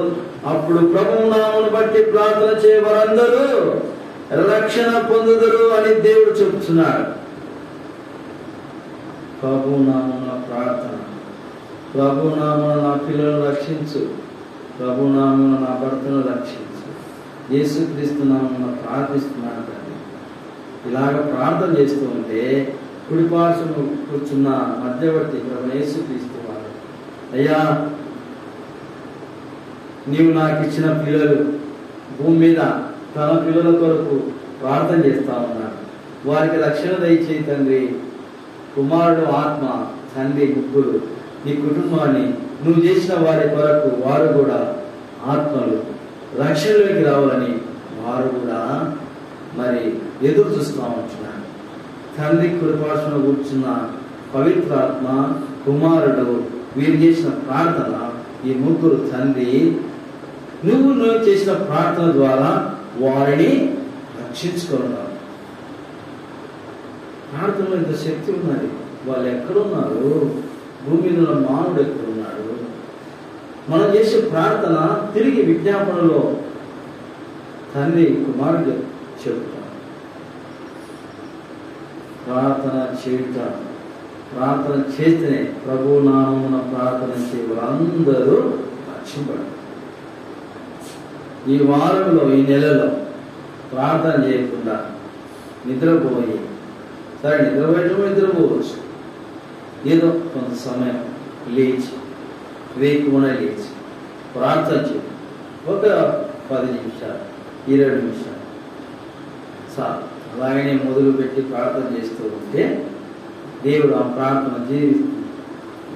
అప్పుడు ప్రభువు నామమును బట్టి ప్రార్థన చేయవారందరూ రక్షణ పొందుదురు అని దేవుడు చెప్తున్నాడు. ప్రభు నామమున ప్రార్థన. ప్రభు నామమున నా పిల్లలను రక్షించు. ప్రభు నామమున నా భర్తను రక్షించు. యేసుక్రీస్తు నామమున ప్రార్థిస్తున్నాను తండ్రి. ఇలాగ ప్రార్థన చేస్తూ ఉంటే కుడిపార్శ్వము కూర్చున్న మధ్యవర్తి ప్రభు యేసుక్రీస్తు వారు, అయ్యా నీవు నాకు ఇచ్చిన పిల్లలు భూమి మీద తన పిల్లల కొరకు ప్రార్థన చేస్తా ఉన్నారు. వారికి రక్షణ దయచేయి తండ్రి. కుమారుడు, ఆత్మ, తండ్రి ముగ్గురు నీ కుటుంబాన్ని నువ్వు చేసిన వారి కొరకు వారు కూడా ఆత్మలు రక్షణలోకి రావాలని వారు కూడా మరి ఎదురు చూస్తూ ఉంటున్నారు. తండ్రి కృపాసన కూర్చున్న పవిత్రాత్మ, కుమారుడు వీరు చేసిన ప్రార్థన, ఈ ముగ్గురు తండ్రి నువ్వు చేసిన ప్రార్థన ద్వారా వారిని రక్షించుకున్నారు. ప్రార్థనలో ఇంత శక్తి ఉన్నది. వాళ్ళు ఎక్కడున్నారు? భూమి మీద ఉన్న మానవుడు ఎక్కడున్నాడు? మనం చేసే ప్రార్థన తిరిగి విజ్ఞాపనలో తండ్రి కుమారుడు చెబుతాడు. ప్రార్థన చేయుట, ప్రార్థన చేస్తేనే ప్రభు నామమున ప్రార్థన చేయ అందరూ రక్షింపడు. ఈ వారంలో, ఈ నెలలో ప్రార్థన చేయకుండా నిద్రపోయి, సరే నిద్రపోవచ్చు, ఏదో కొంత సమయం లేచి వేకువన లేచి ప్రార్థన చేయి. ఒక 10 నిమిషాలు, 20 నిమిషాలు చాలు. అలాగనే మొదలుపెట్టి ప్రార్థన చేస్తూ ఉంటే దేవుడు ఆ ప్రార్థన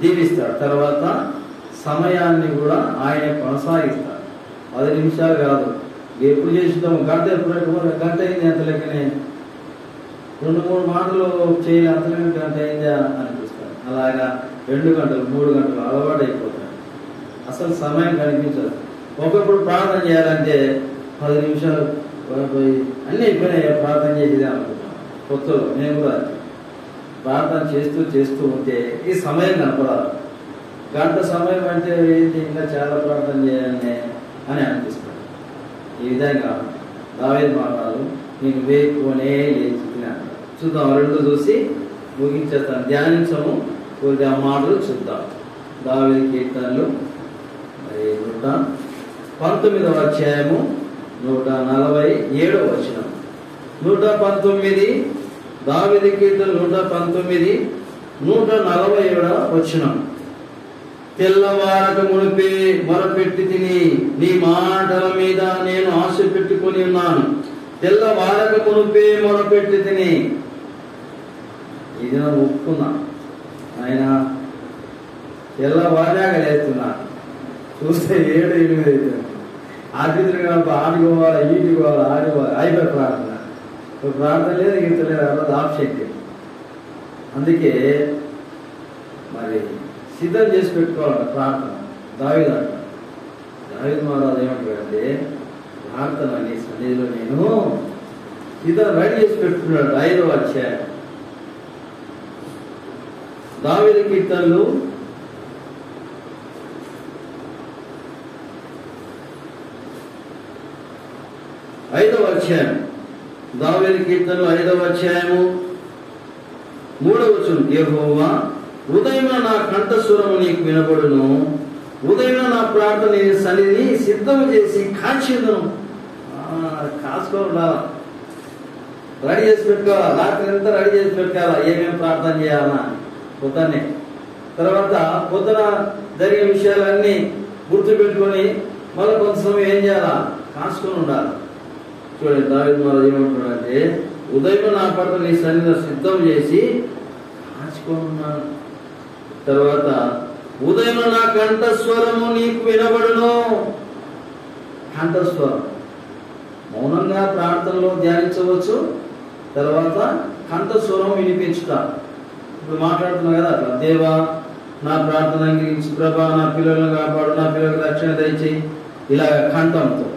దీవిస్తాడు. తర్వాత సమయాన్ని కూడా ఆయన కొనసాగిస్తాడు. 10 నిమిషాలు కాదు, ఎప్పుడు చేస్తాము, గంట గంట అయింది అంత లెక్కనే, 2-3 మాటలు చేయాలి అంత లెక్క గంట అయిందా అనిపిస్తాడు. అలాగా 2 గంటలు 3 గంటలు అలవాటు అయిపోతాడు. అసలు సమయం కనిపించదు. ఒకప్పుడు ప్రార్థన చేయాలంటే 10 నిమిషాలు పోయి అన్నీ అయిపోయినాయి, ప్రార్థన చేసేది అనుకుంటాం. కొత్తలో నేను కూడా ప్రార్థన చేస్తూ ఉంటే ఈ సమయం కనపడాలి. గంట సమయం అంటే ఏంటి, ఇంకా చాలా ప్రార్థన చేయాలి అని అనిపిస్తుంది. ఈ విధంగా దావీదు మాటలు నేను వేకువనే లేచినాను. చూద్దాం, 2 చూసి ముగించేస్తాను. ధ్యానించము, కొద్ది ఆ మాటలు చూద్దాం. దావీదు కీర్తనలు 119వ అధ్యాయము 147వ వచనం. 119 దావీదు కీర్తన 119 147వ వచనం. తెల్లవారక మునిపే మొరపెట్టి తిని, నీ మాటల మీద నేను ఆశ పెట్టుకొని ఉన్నాను. తెల్లవారక మునిపే మొరపెట్టి తిని. ఇది నేను ఒప్పుకున్నా. ఆయన తెల్లవారాక లేస్తున్నా, చూస్తే 7-8 అవుతుంది. ఆర్థికంగా ఆడుకోవాలి, ఈడుకోవాలి, ఆడుకోవాలి, అయిపోయి ప్రార్థన. ప్రార్థన లేదు, గీత లేదు, అలా ఆప్షక్తి. అందుకే మరి సిద్ధం చేసి పెట్టుకోవాలి ప్రార్థన. దావీదు అంటాడు, దావీదు మహారాజు ఏమంటాడంటే, ప్రార్థన నీ సన్నిధిలో నేను సిద్ధం రెడీ చేసి పెట్టుకున్నాడు. 5వ అధ్యాయం దావీదు కీర్తనలు 5వ అధ్యాయం దావీదు కీర్తనలు 5వ అధ్యాయము 3వ వచనం. యెహోవా ఉదయం నా కంఠస్వరము నీకు వినబడును, ఉదయం నా ప్రార్థన సన్నిధిని సిద్ధం చేసి కాచేదను. కాసుకోవాలా, రెడీ చేసి పెట్టుకోవాలా, రాత్రి అంతా రెడీ చేసి పెట్టుకోవాలా, ఏమేమి ప్రార్థన చేయాలన్నా పొద్దున్నే. తర్వాత పొద్దున జరిగే విషయాలన్నీ గుర్తుపెట్టుకొని మళ్ళీ కొంత సమయం ఏం చేయాలా, కాసుకొని ఉండాలి. చూడండి, దావీదు మహారాజు ఏమంటున్నాడంటే, ఉదయం నా పట్ల నీ సన్నిధిని సిద్ధం చేసి కాచుకొని ఉన్నాను. తర్వాత ఉదయం నా కంఠస్వరము నీకు వినబడును. కంఠస్వరం మౌనంగా ప్రార్థనలో ధ్యానించవచ్చు. తర్వాత కంఠస్వరం వినిపించుట. ఇప్పుడు మాట్లాడుతున్నా కదా అట్లా, దేవా నా ప్రార్థన అంగీకరించు, ప్రభా నా పిల్లలను కాపాడు, నా పిల్లలకు రక్షణ దయచేయి, ఇలాగ కంఠంతో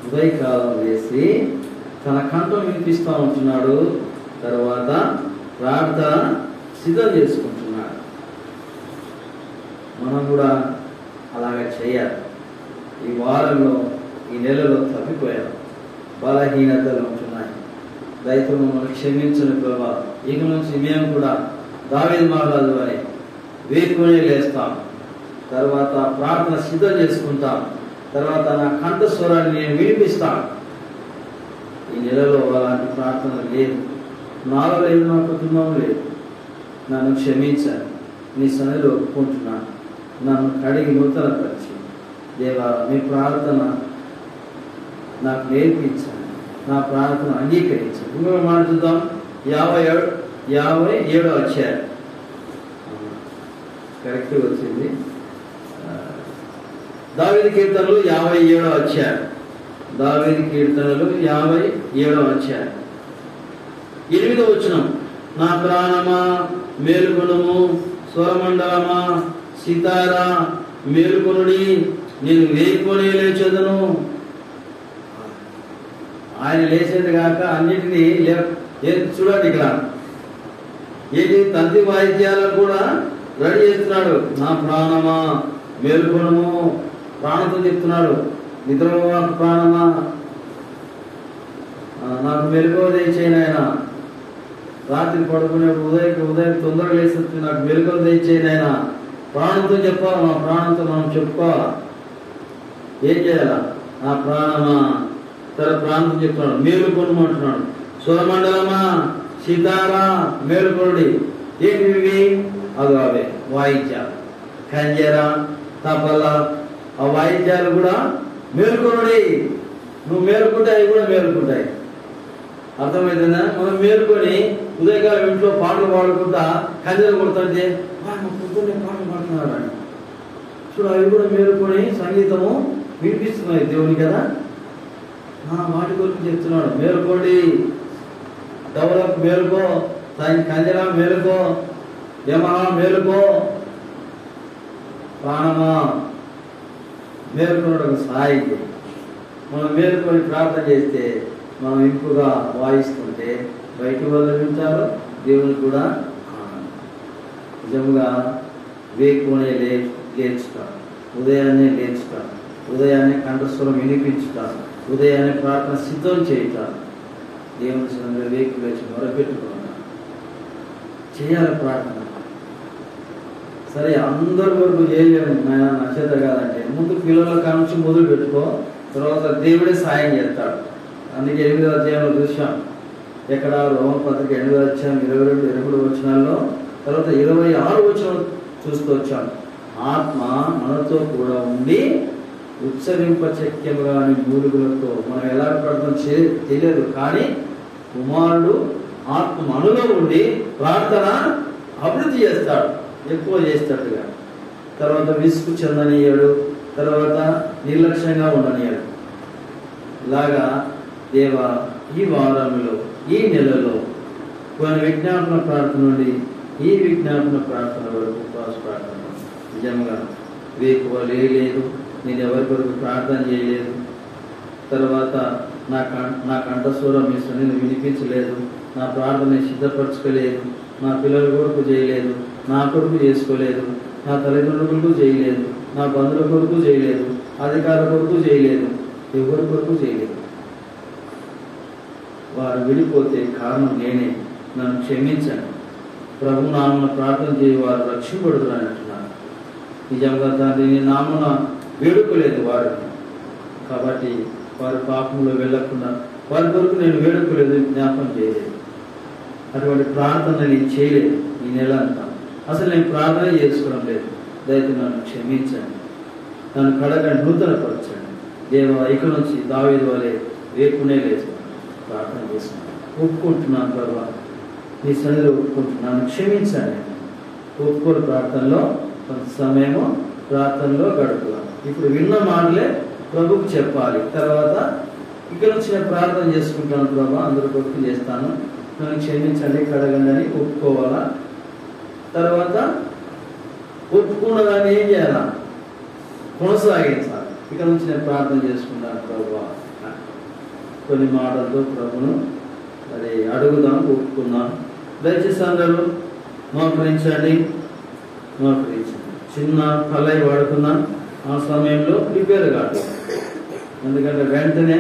ఉదయకాలం వేసి తన కంఠం వినిపిస్తూ ఉంటున్నాడు. తర్వాత ప్రార్థన సిద్ధం చేసుకుంటున్నాడు. మనం కూడా అలాగే చేయాలి. ఈ వారంలో, ఈ నెలలో తప్పిపోయాం, బలహీనతలు ఉంటున్నాయి. దయతో మమ్మల్ని క్షమించని ప్రభా. ఇక నుంచి మేము కూడా దావీదు మహారాజు అని వేకునే లేస్తాం. తర్వాత ప్రార్థన సిద్ధం చేసుకుంటాం. తర్వాత నా కంఠస్వరాన్ని నేను వినిపిస్తాను. ఈ నెలలో అలాంటి ప్రార్థన లేదు, నాలో లేదు, నా కుటుంబం లేదు. నన్ను క్షమించాను, నీ సన్నిధిలో ఒప్పుకుంటున్నాను. నన్ను కడిగి నూతనపరిచి దేవా మీ ప్రార్థన నాకు నేర్పించండి, నా ప్రార్థన అంగీకరించండి. ఇంకొక మాట చూద్దాం. 57 అధ్యాయం కరెక్ట్ వచ్చింది. దావీదు కీర్తనలు 57 అధ్యాయం. దావీదు కీర్తనలు 57 అధ్యాయం 8వ వచనం. నా ప్రాణమా మేలుకొనుము, స్వరమండలమా సితారా మేలుకొనుడి, నేను వేకునే లేచెదను. ఆయన లేచేది కాక అన్నిటినీ చూడండి ఇక్కడ ఏంటి తంతి వాయిద్యాలను కూడా రెడీ చేస్తున్నాడు. నా ప్రాణమా మేలుకొనుము, ప్రాణంతో చెప్తున్నాడు. నిద్రపోవా ప్రాణమా నాకు మెలుగువ దయచేయను. ఆయన రాత్రి పడుకునేప్పుడు ఉదయం తొందరగా లేస్తుంది, నాకు మెలుగువ దయచేయను. ఆయన ప్రాణంతో చెప్పాలి, మా ప్రాణంతో మనం చెప్పుకోవాలి. ఏం చేయాలా? నా ప్రాణమా తన ప్రాణంతో చెప్తున్నాడు, మేలుకొనమంటున్నాడు. స్వరమండలమా సీతారా మేలుకొనుడి. ఏంటివి? అవే వాయిద్యాలు, కంజర, తపల, ఆ వాయిద్యాలు కూడా మేలుకొనుడి. నువ్వు మేలుకుంటే అవి కూడా మేలుకుంటాయి. అర్థమైందా? మనం మేలుకొని ఉదయకాలం ఇంట్లో పాటలు పాడుకుంటా కంజర కొడుతుంటే పొద్దున్నే పాటలు పాడుతున్నాడు అని చూడు, అవి కూడా మేలుకొని సంగీతము వినిపిస్తున్నాయి దేవుని కదా. వాటి గురించి చెప్తున్నాడు. మేలుకోండి, డెవలప్ మేలుకో, కంజర మేలుకో, యమహా మేలుకో, ప్రాణమా మేలుకున్నాడు. సాయికి మనం మేలుకొని ప్రార్థన చేస్తే, మనం ఇంపుగా వాయిస్తుంటే బయట వాళ్ళు వింటారు, దేవుని కూడా నిజంగా వేకునే లేచుతారు, ఉదయాన్నే లేచుతారు, ఉదయాన్నే కంఠస్వరం వినిపించుతారు, ఉదయాన్నే ప్రార్థన సిద్ధం చేయుతారు. దేవుని సన్నిధిలో వేకు లేచి మొరపెట్టుకున్నారు, చేయాలి ప్రార్థన. సరే అందరి వరకు చేయలేము నాయన, నక్షత్ర కాదంటే ముందు పిల్లల కానుంచి మొదలు పెట్టుకో, తర్వాత దేవుడే సాయం చేస్తాడు. అందుకే 8వ అధ్యాయంలో చూసాం. ఎక్కడ రోమపత్రిక 8వ అధ్యాయం 22, 23 వచనాల్లో, తర్వాత 26 వచనం చూస్తూ వచ్చాం. ఆత్మ మనతో కూడా ఉండి ఉచ్చరింపశక్యముగా మూలుగులతో మనం ఎలా ప్రార్థన తెలియదు, కానీ కుమారుడు ఆత్మ మనలో ఉండి ప్రార్థన అభివృద్ధి చేస్తాడు, ఎక్కువ చేస్తాడుగా. తర్వాత విసుగు చెందనీయాడు, తర్వాత నిర్లక్ష్యంగా ఉండనీయాడు. ఇలాగా దేవా ఈ వారంలో, ఈ నెలలో కొన్ని విజ్ఞాపన ప్రార్థన నుండి ఈ విజ్ఞాపన ప్రార్థన వరకు ఉపవాస ప్రార్థన నిజంగా వేకువ లేదు, నేను ఎవరి కొరకు ప్రార్థన చేయలేదు, తర్వాత నా కంఠస్వరం మీ సన్నిధిని వినిపించలేదు, నా ప్రార్థన సిద్ధపరచుకోలేదు, నా పిల్లల కొరకు చేయలేదు, నా కొరకు చేసుకోలేదు, నా తల్లిదండ్రుల కొరకు చేయలేదు, నా బంధువుల కొరకు చేయలేదు, అధికారుల కొరకు చేయలేదు, ఎవరి కొరకు చేయలేదు. వారు విడిపోతే కారణం నేనే, నన్ను క్షమించండి. ప్రభు నామన ప్రార్థన చేయి వారు రక్షింపబడుతున్నారు అని అంటున్నారు. నిజంగా తండ్రి నీ నామన వేడుకోలేదు వారు, కాబట్టి వారు పాపంలో వెళ్ళకుండా వారి కొరకు నేను వేడుకోలేదు, జ్ఞాపకం చేయలేదు. అటువంటి ప్రార్థన నేను చేయలేదు ఈ నెల అంతా. అసలు నేను ప్రార్థన చేసుకోవడం లేదు. దయచేసి నన్ను క్షమించండి, నన్ను కడగండి, నూతనపరచండి. దేవా ఇక్కడ నుంచి దావీదు వలె వేకునే లేదు ప్రార్థన చేస్తున్నాను, ఒప్పుకుంటున్నాను ప్రభా, నీ సన్నిధిలో ఒప్పుకుంటున్నాను, క్షమించండి. ఒప్పుకోని ప్రార్థనలో కొంత సమయము ప్రార్థనలో గడుపుదాం. ఇప్పుడు విన్న మాటలే ప్రభుకు చెప్పాలి. తర్వాత ఇక్కడ నుంచి నేను ప్రార్థన చేసుకుంటాను ప్రభా, అందరూ కొరకు చేస్తాను, నన్ను క్షమించండి, కడగండి అని ఒప్పుకోవాలా. తర్వాత ఒప్పుకున్న దాన్ని ఏం చేయాలా? కొనసాగించాలి. ఇక్కడ నుంచి నేను ప్రార్థన చేసుకుంటాను ప్రభా, కొన్ని మాటలతో ప్రభును అది అడుగుదాం, ఒప్పుకుందాం. దయచేసి అందరూ మోకరించండి. చిన్న పల్లై వాడుకున్నాం. ఆ సమయంలో ప్రిపేర్ కాదు, ఎందుకంటే వెంటనే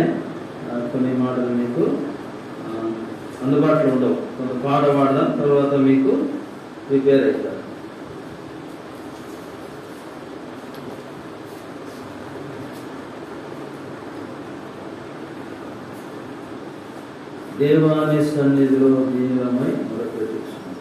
కొన్ని మాటలు మీకు అందుబాటులో ఉండవు. కొంత పాట పాడదాం, తర్వాత మీకు ప్రిపేర్ అవుతారు. దేవాని సన్నిధిలో దీనమై మొరపెట్టుచున్నాను.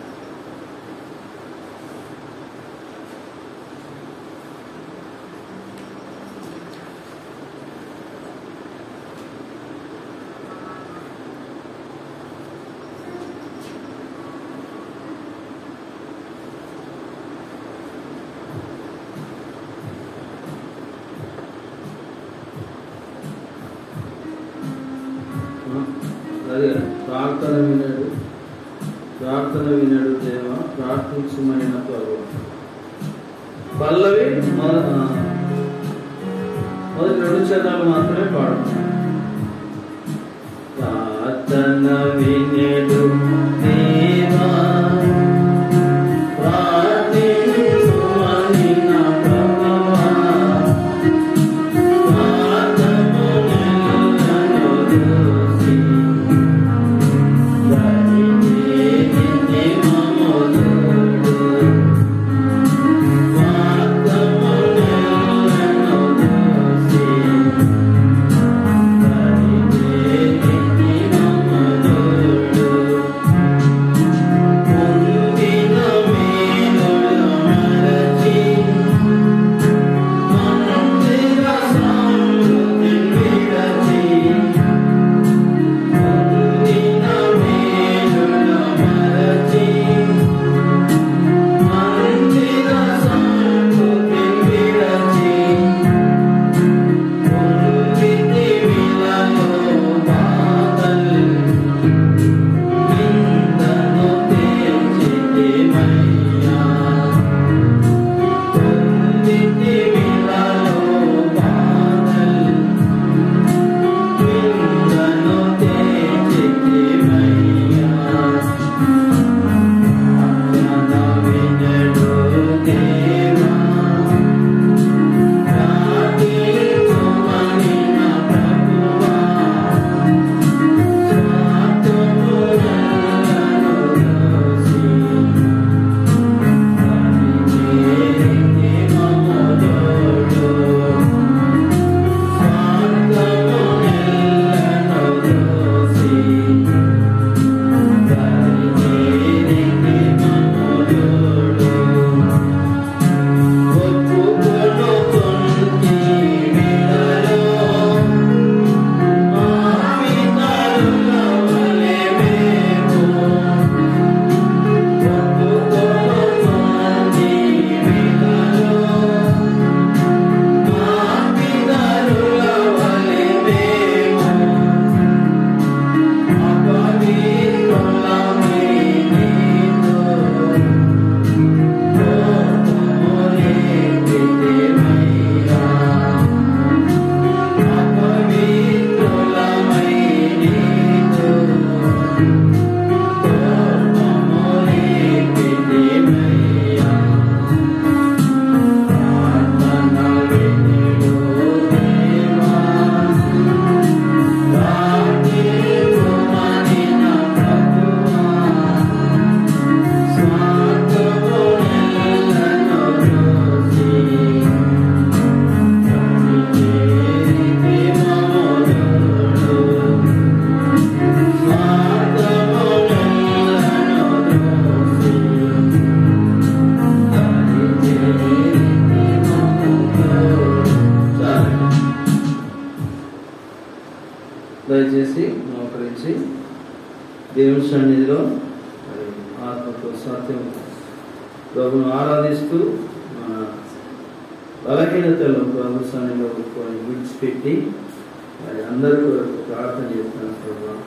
అదే ప్రార్థన వినడు దేవ, ప్రార్థించమైన ప్రభు. పల్లవి మొదటి 2 చరణాలు మాత్రమే పాడుతున్నాం. ప్రార్థన వినడు దేవా, దయచేసి మోకరించి దేవుని సన్నిధిలో ఆత్మతో సత్యం ప్రభును ఆరాధిస్తూ మన బలహీనతలు ప్రభు సన్నిధిలో విడిచిపెట్టి మరి అందరి కొరకు ప్రార్థన చేస్తున్నాను ప్రభు.